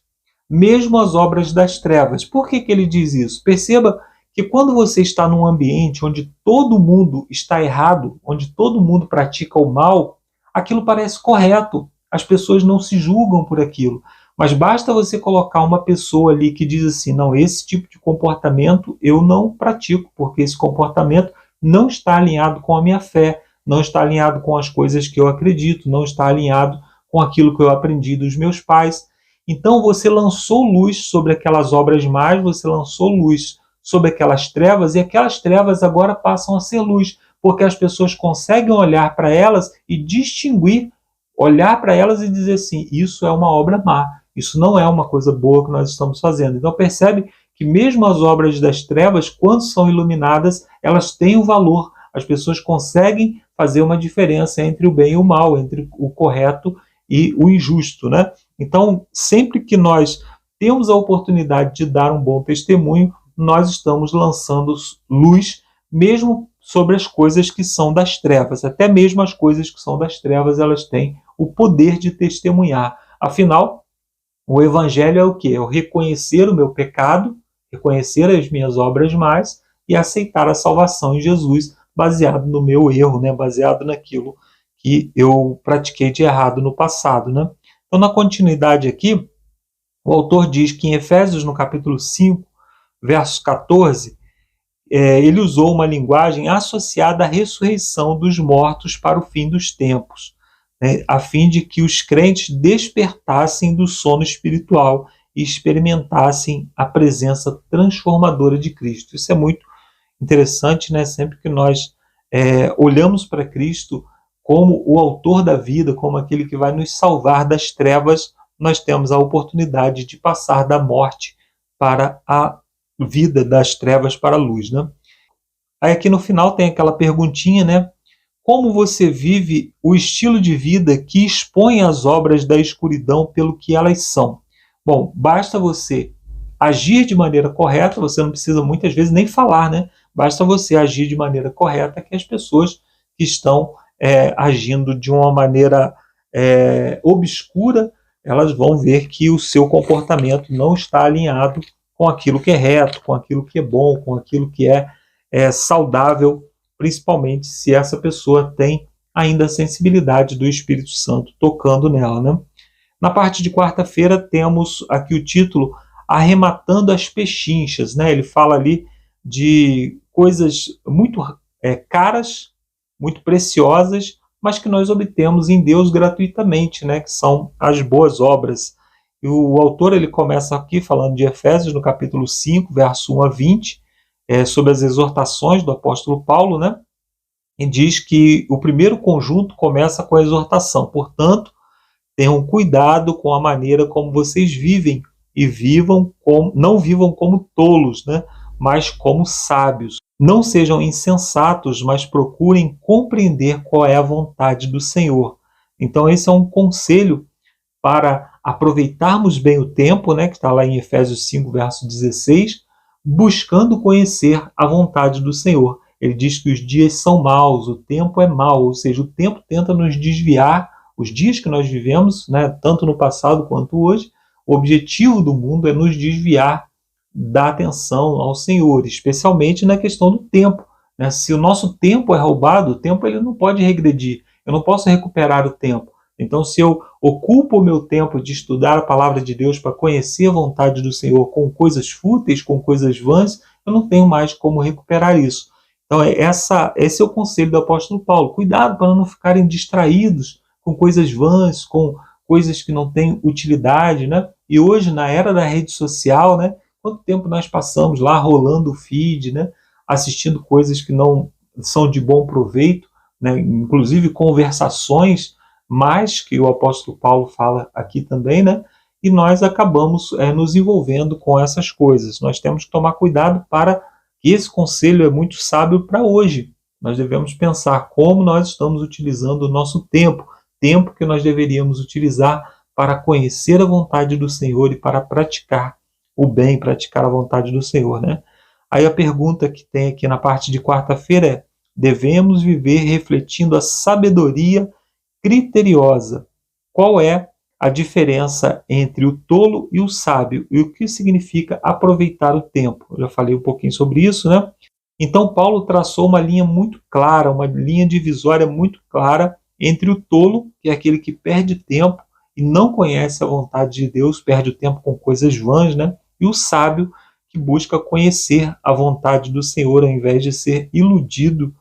mesmo as obras das trevas. Por que ele diz isso? Perceba que quando você está num ambiente onde todo mundo está errado, onde todo mundo pratica o mal, aquilo parece correto, as pessoas não se julgam por aquilo. Mas basta você colocar uma pessoa ali que diz assim, não, esse tipo de comportamento eu não pratico, porque esse comportamento não está alinhado com a minha fé, não está alinhado com as coisas que eu acredito, não está alinhado com aquilo que eu aprendi dos meus pais. Então você lançou luz sobre aquelas obras más, você lançou luz sobre aquelas trevas, e aquelas trevas agora passam a ser luz, porque as pessoas conseguem olhar para elas e distinguir, olhar para elas e dizer assim, isso é uma obra má, isso não é uma coisa boa que nós estamos fazendo. Então percebe que mesmo as obras das trevas, quando são iluminadas, elas têm um valor. As pessoas conseguem fazer uma diferença entre o bem e o mal, entre o correto e o injusto, né? Então, sempre que nós temos a oportunidade de dar um bom testemunho, nós estamos lançando luz, mesmo sobre as coisas que são das trevas. Até mesmo as coisas que são das trevas, elas têm o poder de testemunhar. Afinal, o evangelho é o quê? É o reconhecer o meu pecado, reconhecer as minhas obras más e aceitar a salvação em Jesus, baseado no meu erro, né? Baseado naquilo que eu pratiquei de errado no passado, né? Então, na continuidade aqui, o autor diz que em Efésios, no capítulo 5, verso 14, ele usou uma linguagem associada à ressurreição dos mortos para o fim dos tempos, né, a fim de que os crentes despertassem do sono espiritual e experimentassem a presença transformadora de Cristo. Isso é muito interessante, né? Sempre que nós olhamos para Cristo como o autor da vida, como aquele que vai nos salvar das trevas, nós temos a oportunidade de passar da morte para a vida, das trevas para a luz, né? Aí aqui no final tem aquela perguntinha, né? Como você vive o estilo de vida que expõe as obras da escuridão pelo que elas são? Bom, basta você agir de maneira correta, você não precisa muitas vezes nem falar, né? Basta você agir de maneira correta que as pessoas que estão agindo de uma maneira obscura, elas vão ver que o seu comportamento não está alinhado com aquilo que é reto, com aquilo que é bom, com aquilo que é saudável, principalmente se essa pessoa tem ainda a sensibilidade do Espírito Santo tocando nela, né? Na parte de quarta-feira temos aqui o título Arrematando as Pechinchas, né? Ele fala ali de coisas muito caras, muito preciosas, mas que nós obtemos em Deus gratuitamente, né? Que são as boas obras. E o autor ele começa aqui falando de Efésios, no capítulo 5, verso 1 a 20, sobre as exortações do apóstolo Paulo, né? E diz que o primeiro conjunto começa com a exortação. Portanto, tenham cuidado com a maneira como vocês vivem e não vivam como tolos, né? Mas como sábios. Não sejam insensatos, mas procurem compreender qual é a vontade do Senhor. Então esse é um conselho para aproveitarmos bem o tempo, né, que está lá em Efésios 5, verso 16, buscando conhecer a vontade do Senhor. Ele diz que os dias são maus, o tempo é mau, ou seja, o tempo tenta nos desviar. Os dias que nós vivemos, né, tanto no passado quanto hoje, o objetivo do mundo é nos desviar da atenção ao Senhor, especialmente na questão do tempo, né? Se o nosso tempo é roubado, o tempo ele não pode regredir, eu não posso recuperar o tempo. Então, se eu ocupo o meu tempo de estudar a palavra de Deus para conhecer a vontade do Senhor com coisas fúteis, com coisas vãs, eu não tenho mais como recuperar isso. Então, esse é o conselho do apóstolo Paulo. Cuidado para não ficarem distraídos com coisas vãs, com coisas que não têm utilidade, né? E hoje, na era da rede social, né? Quanto tempo nós passamos lá rolando o feed, né? Assistindo coisas que não são de bom proveito, né? Inclusive conversações, mas que o apóstolo Paulo fala aqui também, né? E nós acabamos nos envolvendo com essas coisas. Nós temos que tomar cuidado para que esse conselho é muito sábio para hoje. Nós devemos pensar como nós estamos utilizando o nosso tempo que nós deveríamos utilizar para conhecer a vontade do Senhor e para praticar o bem, praticar a vontade do Senhor, né? Aí a pergunta que tem aqui na parte de quarta-feira é: devemos viver refletindo a sabedoria criteriosa? Qual é a diferença entre o tolo e o sábio? E o que significa aproveitar o tempo? Eu já falei um pouquinho sobre isso, né? Então Paulo traçou uma linha muito clara, uma linha divisória muito clara entre o tolo, que é aquele que perde tempo e não conhece a vontade de Deus, perde o tempo com coisas vãs, né? E o sábio, que busca conhecer a vontade do Senhor, ao invés de ser iludido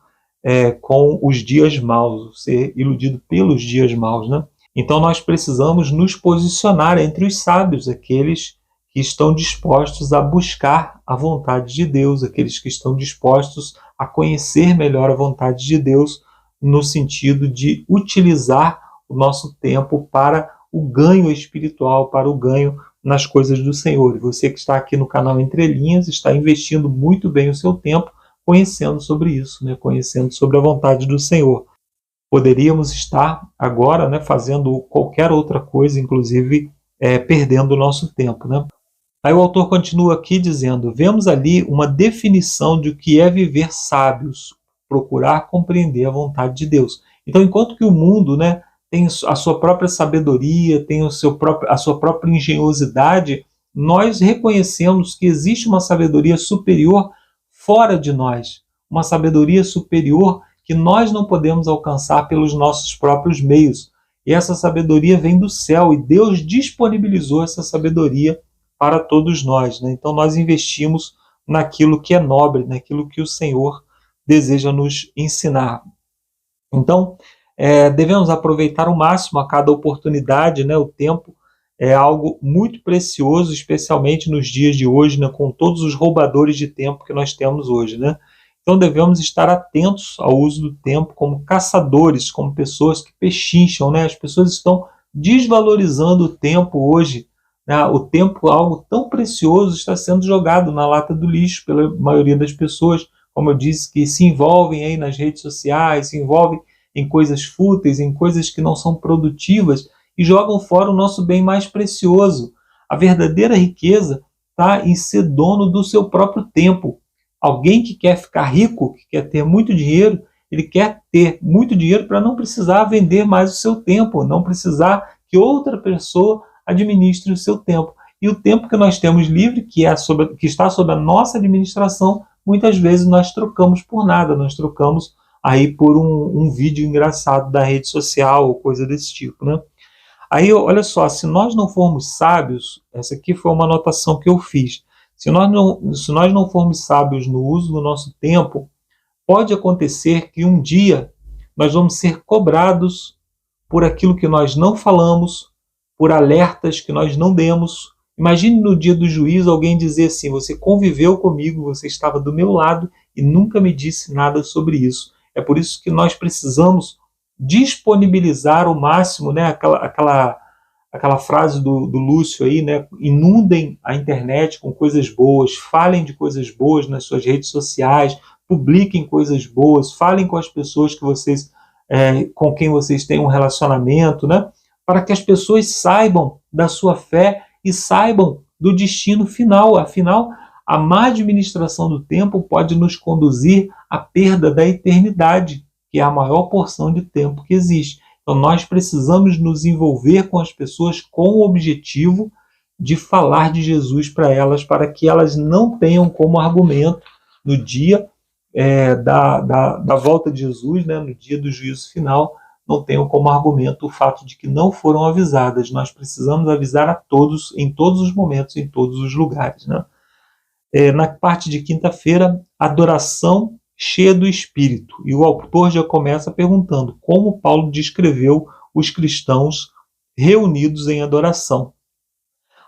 com os dias maus, ser iludido pelos dias maus, né? Então nós precisamos nos posicionar entre os sábios, aqueles que estão dispostos a buscar a vontade de Deus, aqueles que estão dispostos a conhecer melhor a vontade de Deus, no sentido de utilizar o nosso tempo para o ganho espiritual, para o ganho nas coisas do Senhor. E você que está aqui no canal Entre Linhas está investindo muito bem o seu tempo conhecendo sobre isso, né? Conhecendo sobre a vontade do Senhor. Poderíamos estar agora, né, fazendo qualquer outra coisa, inclusive perdendo o nosso tempo, né? Aí o autor continua aqui dizendo: vemos ali uma definição de o que é viver sábios, procurar compreender a vontade de Deus. Então, enquanto que o mundo, né, tem a sua própria sabedoria, tem a sua própria engenhosidade, nós reconhecemos que existe uma sabedoria superior fora de nós, uma sabedoria superior que nós não podemos alcançar pelos nossos próprios meios. E essa sabedoria vem do céu, e Deus disponibilizou essa sabedoria para todos nós, né? Então nós investimos naquilo que é nobre, naquilo que o Senhor deseja nos ensinar. Então, devemos aproveitar ao máximo a cada oportunidade, né? O tempo é algo muito precioso, especialmente nos dias de hoje, né? Com todos os roubadores de tempo que nós temos hoje, né? Então devemos estar atentos ao uso do tempo como caçadores, como pessoas que pechincham, né? As pessoas estão desvalorizando o tempo hoje, né? O tempo, algo tão precioso, está sendo jogado na lata do lixo pela maioria das pessoas, como eu disse, que se envolvem aí nas redes sociais, se envolvem em coisas fúteis, em coisas que não são produtivas, e jogam fora o nosso bem mais precioso. A verdadeira riqueza está em ser dono do seu próprio tempo. Alguém que quer ficar rico, que quer ter muito dinheiro, ele quer ter muito dinheiro para não precisar vender mais o seu tempo, não precisar que outra pessoa administre o seu tempo. E o tempo que nós temos livre, que está sob a nossa administração, muitas vezes nós trocamos por nada, nós trocamos aí por um vídeo engraçado da rede social ou coisa desse tipo, né? Aí, olha só, se nós não formos sábios, essa aqui foi uma anotação que eu fiz, se nós não formos sábios no uso do nosso tempo, pode acontecer que um dia nós vamos ser cobrados por aquilo que nós não falamos, por alertas que nós não demos. Imagine no dia do juízo alguém dizer assim: você conviveu comigo, você estava do meu lado e nunca me disse nada sobre isso. É por isso que nós precisamos disponibilizar ao máximo, né, aquela frase do Lúcio aí, né, inundem a internet com coisas boas, falem de coisas boas nas suas redes sociais, publiquem coisas boas, falem com as pessoas que com quem vocês têm um relacionamento, né, para que as pessoas saibam da sua fé e saibam do destino final. Afinal, a má administração do tempo pode nos conduzir à perda da eternidade, que é a maior porção de tempo que existe. Então nós precisamos nos envolver com as pessoas com o objetivo de falar de Jesus para elas, para que elas não tenham como argumento no dia da volta de Jesus, né, no dia do juízo final, não tenham como argumento o fato de que não foram avisadas. Nós precisamos avisar a todos, em todos os momentos, em todos os lugares, né? Na parte de quinta-feira, adoração cheia do Espírito. E o autor já começa perguntando como Paulo descreveu os cristãos reunidos em adoração.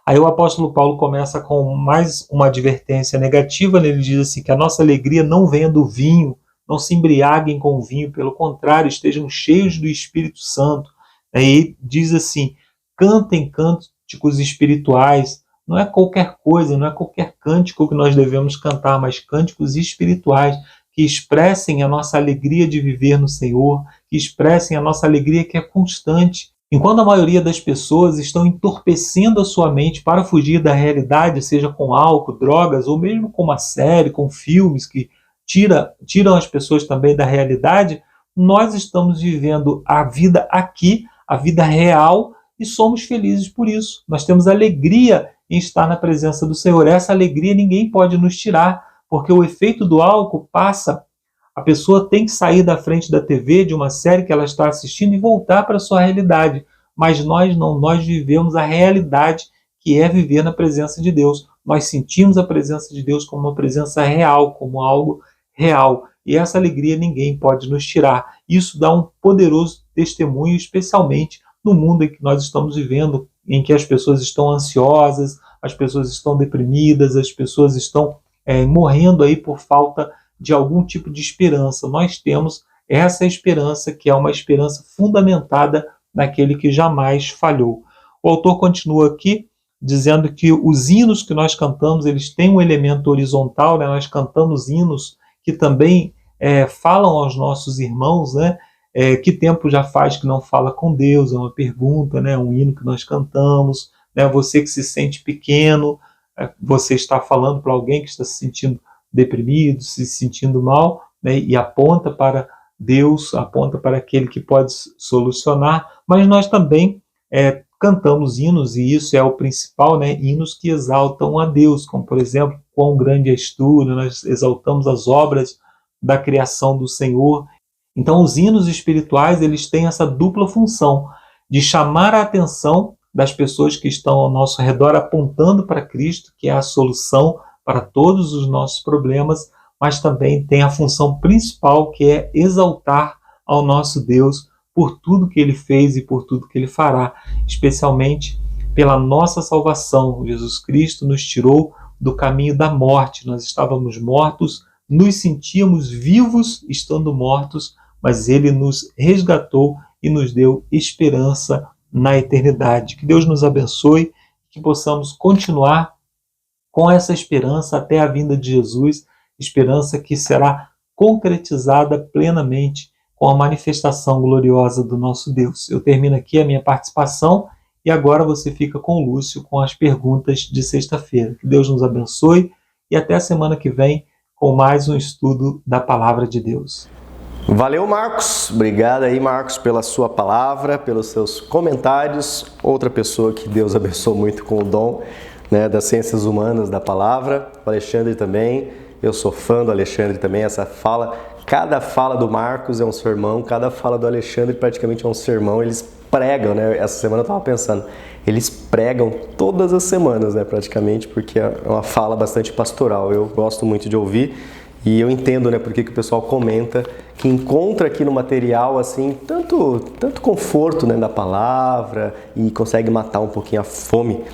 Aí o apóstolo Paulo começa com mais uma advertência negativa. Ele diz assim, que a nossa alegria não venha do vinho, não se embriaguem com o vinho, pelo contrário, estejam cheios do Espírito Santo. Aí diz assim, cantem cânticos espirituais. Não é qualquer coisa, não é qualquer cântico que nós devemos cantar, mas cânticos espirituais, que expressem a nossa alegria de viver no Senhor, que expressem a nossa alegria que é constante. Enquanto a maioria das pessoas estão entorpecendo a sua mente para fugir da realidade, seja com álcool, drogas, ou mesmo com uma série, com filmes que tiram as pessoas também da realidade, nós estamos vivendo a vida aqui, a vida real, e somos felizes por isso. Nós temos alegria em estar na presença do Senhor. Essa alegria ninguém pode nos tirar, porque o efeito do álcool passa. A pessoa tem que sair da frente da TV, de uma série que ela está assistindo, e voltar para a sua realidade. Mas nós não, nós vivemos a realidade que é viver na presença de Deus. Nós sentimos a presença de Deus como uma presença real, como algo real. e essa alegria ninguém pode nos tirar. Isso dá um poderoso testemunho, especialmente no mundo em que nós estamos vivendo, em que as pessoas estão ansiosas, as pessoas estão deprimidas, as pessoas estão morrendo aí por falta de algum tipo de esperança. Nós temos essa esperança, que é uma esperança fundamentada naquele que jamais falhou. O autor continua aqui dizendo que os hinos que nós cantamos, eles têm um elemento horizontal, né? Nós cantamos hinos que também falam aos nossos irmãos, né? Que tempo já faz que não fala com Deus? É uma pergunta, né? Um hino que nós cantamos, né? Você que se sente pequeno, você está falando para alguém que está se sentindo deprimido, se sentindo mal, né? E aponta para Deus, aponta para aquele que pode solucionar, mas nós também cantamos hinos, e isso é o principal, né? Hinos que exaltam a Deus, como por exemplo, quão grande és tu, né? Nós exaltamos as obras da criação do Senhor. Então os hinos espirituais, eles têm essa dupla função de chamar a atenção das pessoas que estão ao nosso redor, apontando para Cristo, que é a solução para todos os nossos problemas, mas também tem a função principal, que é exaltar ao nosso Deus por tudo que Ele fez e por tudo que Ele fará, especialmente pela nossa salvação. Jesus Cristo nos tirou do caminho da morte. Nós estávamos mortos, nos sentíamos vivos estando mortos, mas Ele nos resgatou e nos deu esperança na eternidade. Que Deus nos abençoe, que possamos continuar com essa esperança até a vinda de Jesus, esperança que será concretizada plenamente com a manifestação gloriosa do nosso Deus. Eu termino aqui a minha participação e agora você fica com o Lúcio com as perguntas de sexta-feira. Que Deus nos abençoe e até a semana que vem com mais um estudo da Palavra de Deus. Valeu, Marcos. Obrigado aí, Marcos, pela sua palavra, pelos seus comentários. Outra pessoa que Deus abençoou muito com o dom, né, das ciências humanas, da palavra. O Alexandre também. Eu sou fã do Alexandre também. Cada fala do Marcos é um sermão, cada fala do Alexandre praticamente é um sermão. Eles pregam, né? Essa semana eu estava pensando, eles pregam todas as semanas, né, praticamente, porque é uma fala bastante pastoral. Eu gosto muito de ouvir. E eu entendo, né, porque que o pessoal comenta que encontra aqui no material assim tanto conforto, né, da palavra e consegue matar um pouquinho a fome,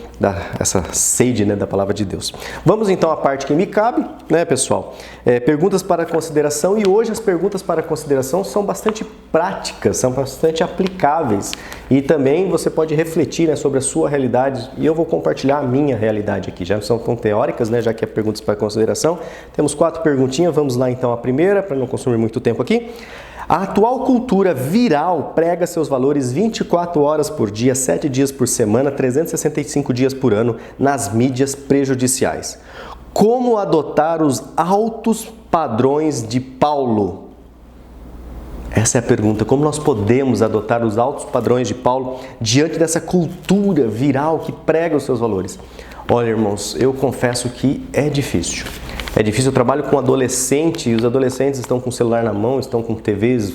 essa sede, né, da palavra de Deus. Vamos então à parte que me cabe, né, pessoal? Perguntas para consideração, e hoje as perguntas para consideração são bastante práticas, são bastante aplicáveis e também você pode refletir, né, sobre a sua realidade, e eu vou compartilhar a minha realidade aqui. Já não são tão teóricas, né, já que é perguntas para consideração. Temos 4 perguntinhas, vamos lá então a primeira, para não consumir muito tempo aqui. A atual cultura viral prega seus valores 24 horas por dia, 7 dias por semana, 365 dias por ano nas mídias prejudiciais. Como adotar os altos padrões de Paulo? Essa é a pergunta. Como nós podemos adotar os altos padrões de Paulo diante dessa cultura viral que prega os seus valores? Olha, irmãos, eu confesso que é difícil. É difícil, eu trabalho com adolescente e os adolescentes estão com o celular na mão, estão com TVs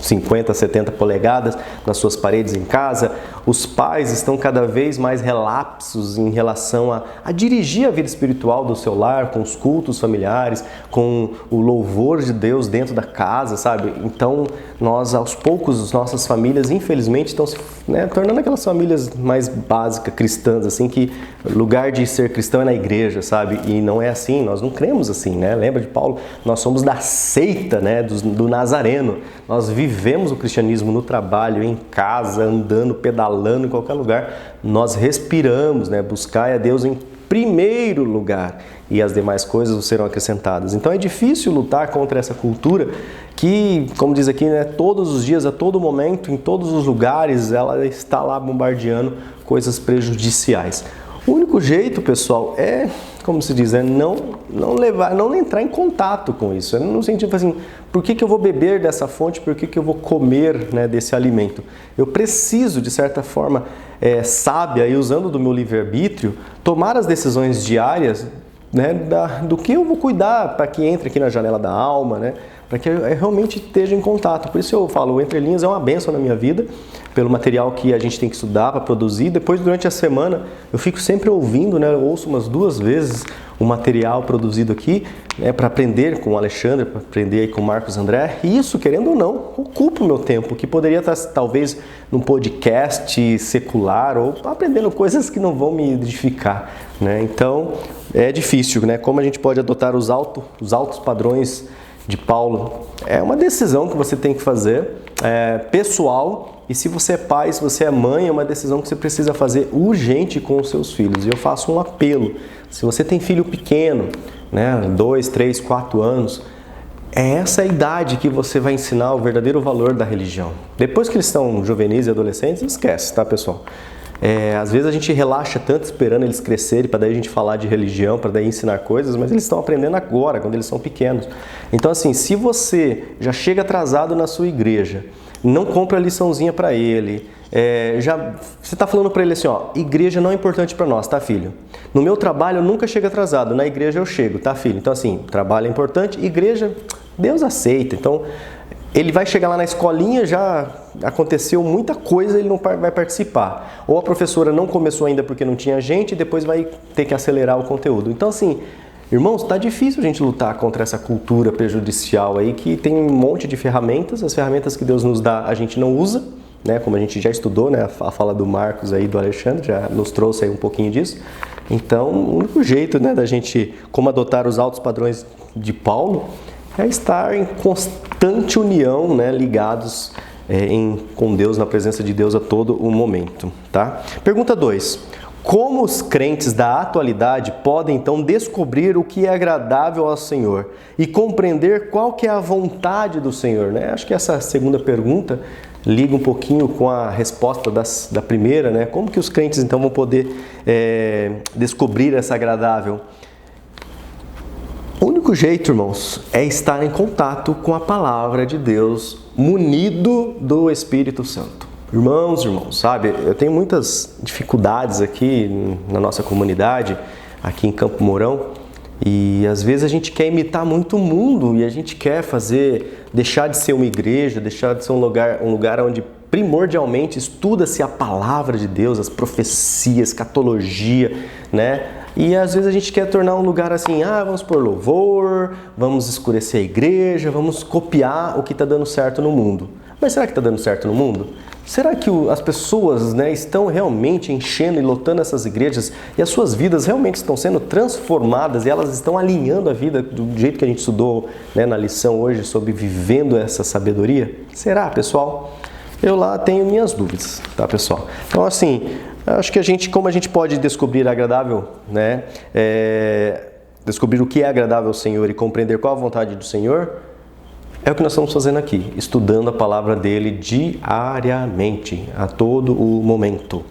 50, 70 polegadas nas suas paredes em casa. Os pais estão cada vez mais relapsos em relação a dirigir a vida espiritual do seu lar, com os cultos familiares, com o louvor de Deus dentro da casa, sabe? Então, nós, aos poucos, as nossas famílias, infelizmente, estão se tornando aquelas famílias mais básicas, cristãs, assim, que o lugar de ser cristão é na igreja, sabe? E não é assim, nós não cremos assim, né? Lembra de Paulo? Nós somos da seita, né? Do Nazareno. Nós vivemos o cristianismo no trabalho, em casa, andando, pedalando, em qualquer lugar. Nós respiramos, né? Buscai a Deus em primeiro lugar e as demais coisas serão acrescentadas. Então é difícil lutar contra essa cultura que, como diz aqui, né, todos os dias, a todo momento, em todos os lugares, ela está lá bombardeando coisas prejudiciais. O único jeito, pessoal, é, como se diz, não entrar em contato com isso. No sentido assim, por que eu vou beber dessa fonte? Por que eu vou comer, né, desse alimento? Eu preciso, de certa forma, sábia e usando do meu livre-arbítrio, tomar as decisões diárias, né, do que eu vou cuidar para que entre aqui na janela da alma, né, para que eu realmente esteja em contato. Por isso eu falo, o Entre Linhas é uma bênção na minha vida, pelo material que a gente tem que estudar para produzir. Depois, durante a semana, eu fico sempre ouvindo, né, eu ouço umas 2 vezes o material produzido aqui, né, para aprender com o Alexandre, para aprender aí com o Marcos André, e isso, querendo ou não, ocupa o meu tempo, que poderia estar talvez num podcast secular ou aprendendo coisas que não vão me edificar, né? Então é difícil, né? Como a gente pode adotar os altos padrões de Paulo? É uma decisão que você tem que fazer, pessoal. E se você é pai, se você é mãe, é uma decisão que você precisa fazer urgente com os seus filhos. E eu faço um apelo. Se você tem filho pequeno, né, 2, 3, 4 anos, é essa a idade que você vai ensinar o verdadeiro valor da religião. Depois que eles estão juvenis e adolescentes, esquece, tá, pessoal? Às vezes a gente relaxa tanto esperando eles crescerem para daí a gente falar de religião, para daí ensinar coisas, mas eles estão aprendendo agora, quando eles são pequenos. Então assim, se você já chega atrasado na sua igreja, não compra a liçãozinha para ele, você está falando para ele assim, ó, igreja não é importante para nós, tá, filho? No meu trabalho eu nunca chego atrasado, na igreja eu chego, tá, filho? Então assim, trabalho é importante, igreja, Deus aceita. Então ele vai chegar lá na escolinha, já aconteceu muita coisa, ele não vai participar. Ou a professora não começou ainda porque não tinha gente e depois vai ter que acelerar o conteúdo. Então assim, irmãos, está difícil a gente lutar contra essa cultura prejudicial aí que tem um monte de ferramentas, as ferramentas que Deus nos dá a gente não usa, né? Como a gente já estudou, né? A fala do Marcos aí, do Alexandre, já nos trouxe aí um pouquinho disso. Então, o único jeito, né, da gente, como adotar os altos padrões de Paulo, é estar em constante união, né, ligados com Deus, na presença de Deus a todo o momento, tá? Pergunta 2. Como os crentes da atualidade podem então descobrir o que é agradável ao Senhor e compreender qual que é a vontade do Senhor, né? Acho que essa segunda pergunta liga um pouquinho com a resposta da primeira, né? Como que os crentes então vão poder descobrir essa agradável? O único jeito, irmãos, é estar em contato com a palavra de Deus, munido do Espírito Santo. Irmãos, sabe, eu tenho muitas dificuldades aqui na nossa comunidade, aqui em Campo Mourão, e às vezes a gente quer imitar muito o mundo e a gente quer deixar de ser uma igreja, deixar de ser um lugar onde primordialmente estuda-se a palavra de Deus, as profecias, escatologia, né? E às vezes a gente quer tornar um lugar assim, vamos pôr louvor, vamos escurecer a igreja, vamos copiar o que está dando certo no mundo. Mas será que está dando certo no mundo? Será que as pessoas, né, estão realmente enchendo e lotando essas igrejas e as suas vidas realmente estão sendo transformadas e elas estão alinhando a vida do jeito que a gente estudou, né, na lição hoje sobre vivendo essa sabedoria? Será, pessoal? Eu lá tenho minhas dúvidas, tá, pessoal? Então, assim, acho que como a gente pode descobrir agradável, né, descobrir o que é agradável ao Senhor e compreender qual a vontade do Senhor, é o que nós estamos fazendo aqui, estudando a palavra dele diariamente, a todo o momento.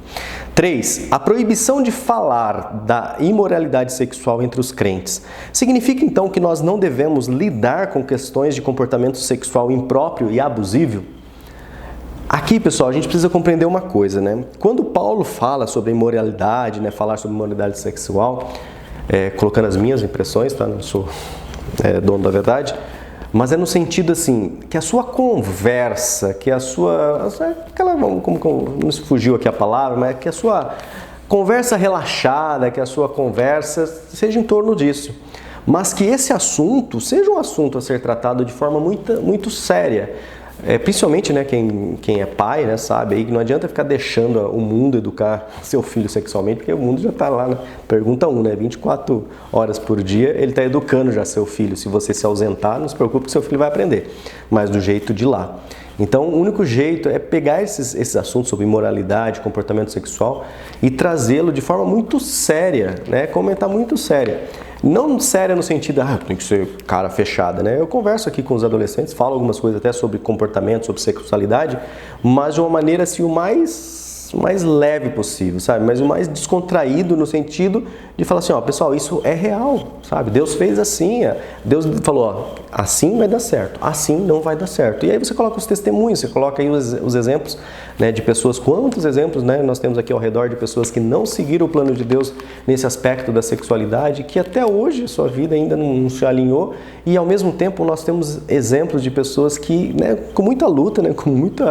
3. A proibição de falar da imoralidade sexual entre os crentes. Significa então que nós não devemos lidar com questões de comportamento sexual impróprio e abusivo? Aqui, pessoal, a gente precisa compreender uma coisa, né? Quando Paulo fala sobre a imoralidade, né, falar sobre imoralidade sexual, colocando as minhas impressões, tá? Não sou dono da verdade, mas é no sentido assim, que a sua conversa, que a sua, como não se fugiu aqui a palavra, mas que a sua conversa relaxada, que a sua conversa seja em torno disso. Mas que esse assunto seja um assunto a ser tratado de forma muito séria. Principalmente, né, quem é pai, né, sabe aí que não adianta ficar deixando o mundo educar seu filho sexualmente, porque o mundo já está lá, né? Pergunta 1, né? 24 horas por dia ele está educando já seu filho. Se você se ausentar, não se preocupe que seu filho vai aprender, mas do jeito de lá. Então, o único jeito é pegar esses assuntos sobre imoralidade, comportamento sexual e trazê-lo de forma muito séria, né? Comentar muito séria. Não séria no sentido, tem que ser cara fechada, né? Eu converso aqui com os adolescentes, falo algumas coisas até sobre comportamento, sobre sexualidade, mas de uma maneira assim, o mais leve possível, sabe? Mas o mais descontraído no sentido de falar assim, pessoal, isso é real, sabe? Deus fez assim, Deus falou, assim vai dar certo, assim não vai dar certo. E aí você coloca os testemunhos, você coloca aí os exemplos, né, de pessoas, quantos exemplos, né, nós temos aqui ao redor de pessoas que não seguiram o plano de Deus nesse aspecto da sexualidade, que até hoje a sua vida ainda não se alinhou, e ao mesmo tempo nós temos exemplos de pessoas que, né, com muita luta, né, com muito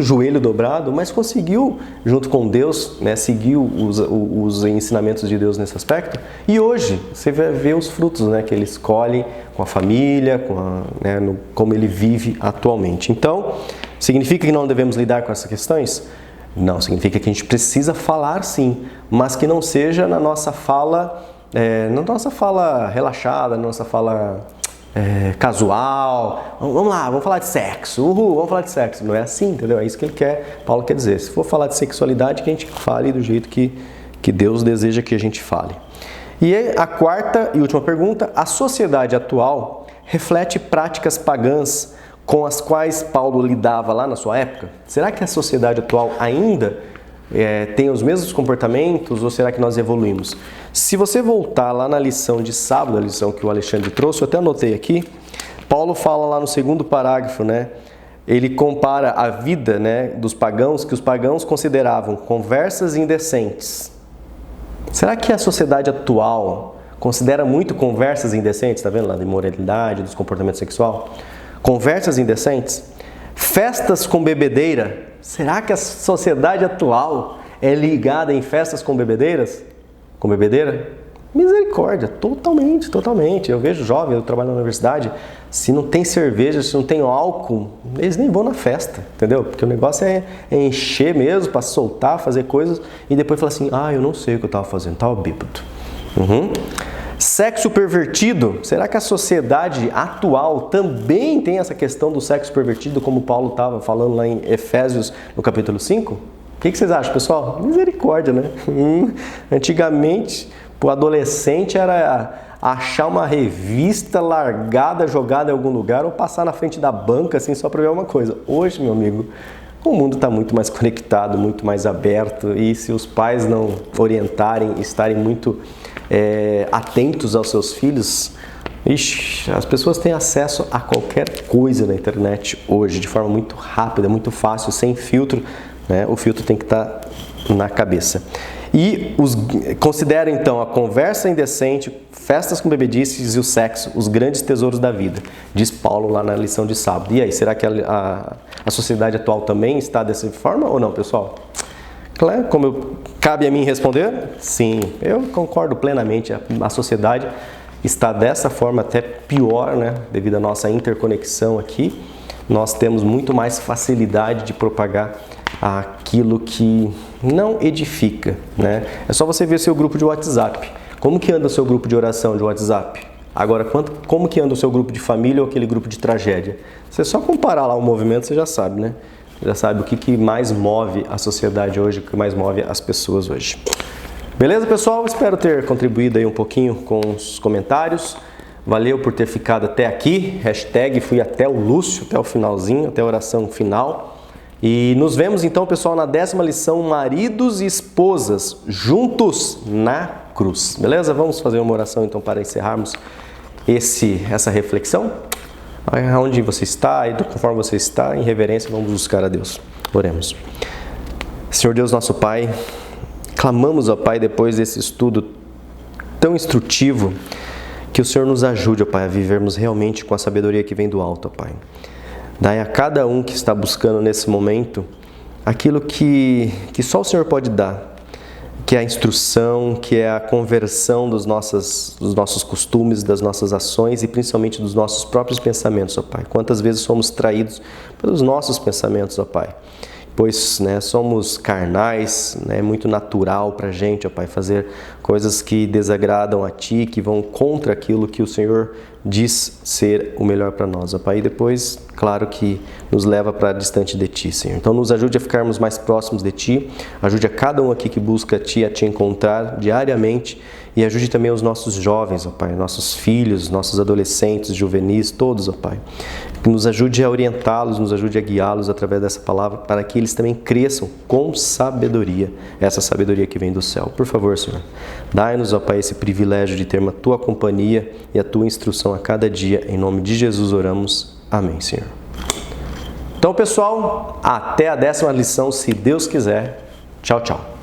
joelho dobrado, mas conseguiu, junto com Deus, né, seguir o os ensinamentos de Deus nesse aspecto. E hoje você vai ver os frutos, né, que ele escolhe com a família, como ele vive atualmente. Então, significa que não devemos lidar com essas questões? Não, significa que a gente precisa falar sim, mas que não seja na nossa fala relaxada, na nossa fala casual. Vamos lá, vamos falar de sexo, vamos falar de sexo. Não é assim, entendeu? É isso que Paulo quer dizer. Se for falar de sexualidade, que a gente fale do jeito que Deus deseja que a gente fale. E a quarta e última pergunta: a sociedade atual reflete práticas pagãs com as quais Paulo lidava lá na sua época? Será que a sociedade atual ainda tem os mesmos comportamentos ou será que nós evoluímos? Se você voltar lá na lição de sábado, a lição que o Alexandre trouxe, eu até anotei aqui, Paulo fala lá no segundo parágrafo, né? Ele compara a vida, né, dos pagãos, que os pagãos consideravam conversas indecentes. Será que a sociedade atual considera muito conversas indecentes? Está vendo lá da imoralidade, dos comportamentos sexual? Conversas indecentes, festas com bebedeira. Será que a sociedade atual é ligada em festas com bebedeiras? Com bebedeira? Misericórdia, totalmente. Eu vejo jovens, eu trabalho na universidade, se não tem cerveja, se não tem álcool, eles nem vão na festa, entendeu? Porque o negócio é encher mesmo, para soltar, fazer coisas e depois falar assim, eu não sei o que eu estava fazendo, estava bêbado. Sexo pervertido, será que a sociedade atual também tem essa questão do sexo pervertido, como Paulo estava falando lá em Efésios, no capítulo 5? O que vocês acham, pessoal? Misericórdia, né? Antigamente, o adolescente era achar uma revista largada, jogada em algum lugar, ou passar na frente da banca, assim, só para ver uma coisa. Hoje, meu amigo, o mundo está muito mais conectado, muito mais aberto, e se os pais não orientarem, estarem muito atentos aos seus filhos, as pessoas têm acesso a qualquer coisa na internet hoje, de forma muito rápida, muito fácil, sem filtro, né? O filtro tem que estar na cabeça. E considera então a conversa indecente, festas com bebedices e o sexo os grandes tesouros da vida, diz Paulo lá na lição de sábado. E aí, será que a sociedade atual também está dessa forma ou não, pessoal? Claro, cabe a mim responder? Sim, eu concordo plenamente. A sociedade está dessa forma, até pior, né? Devido à nossa interconexão aqui, nós temos muito mais facilidade de propagar aquilo que não edifica, né? É só você ver seu grupo de WhatsApp. Como que anda o seu grupo de oração de WhatsApp? Agora, como que anda o seu grupo de família ou aquele grupo de tragédia? Você só comparar lá o movimento, você já sabe, né? Já sabe o que mais move a sociedade hoje, o que mais move as pessoas hoje. Beleza, pessoal? Espero ter contribuído aí um pouquinho com os comentários. Valeu por ter ficado até aqui. Fui até o Lúcio, até o finalzinho, até a oração final. E nos vemos então, pessoal, na 10ª lição, maridos e esposas juntos na cruz. Beleza? Vamos fazer uma oração então para encerrarmos essa reflexão. Onde você está, e conforme você está, em reverência, vamos buscar a Deus. Oremos. Senhor Deus, nosso Pai, clamamos, ó Pai, depois desse estudo tão instrutivo, que o Senhor nos ajude, ó Pai, a vivermos realmente com a sabedoria que vem do alto, ó Pai. Dai a cada um que está buscando nesse momento aquilo que só o Senhor pode dar, que é a instrução, que é a conversão dos nossos costumes, das nossas ações e principalmente dos nossos próprios pensamentos, ó Pai. Quantas vezes somos traídos pelos nossos pensamentos, ó Pai. Pois, né, somos carnais, é muito natural para a gente, ó Pai, fazer coisas que desagradam a Ti, que vão contra aquilo que o Senhor diz ser o melhor para nós, ó Pai. E depois, claro que nos leva para distante de Ti, Senhor. Então nos ajude a ficarmos mais próximos de Ti, ajude a cada um aqui que busca Ti a Te encontrar diariamente e ajude também os nossos jovens, ó Pai, nossos filhos, nossos adolescentes, juvenis, todos, ó Pai. Que nos ajude a orientá-los, nos ajude a guiá-los através dessa palavra para que eles também cresçam com sabedoria, essa sabedoria que vem do céu. Por favor, Senhor, dai-nos, ó Pai, esse privilégio de ter a Tua companhia e a Tua instrução a cada dia. Em nome de Jesus oramos. Amém, Senhor. Então, pessoal, até a 10ª lição, se Deus quiser. Tchau, tchau.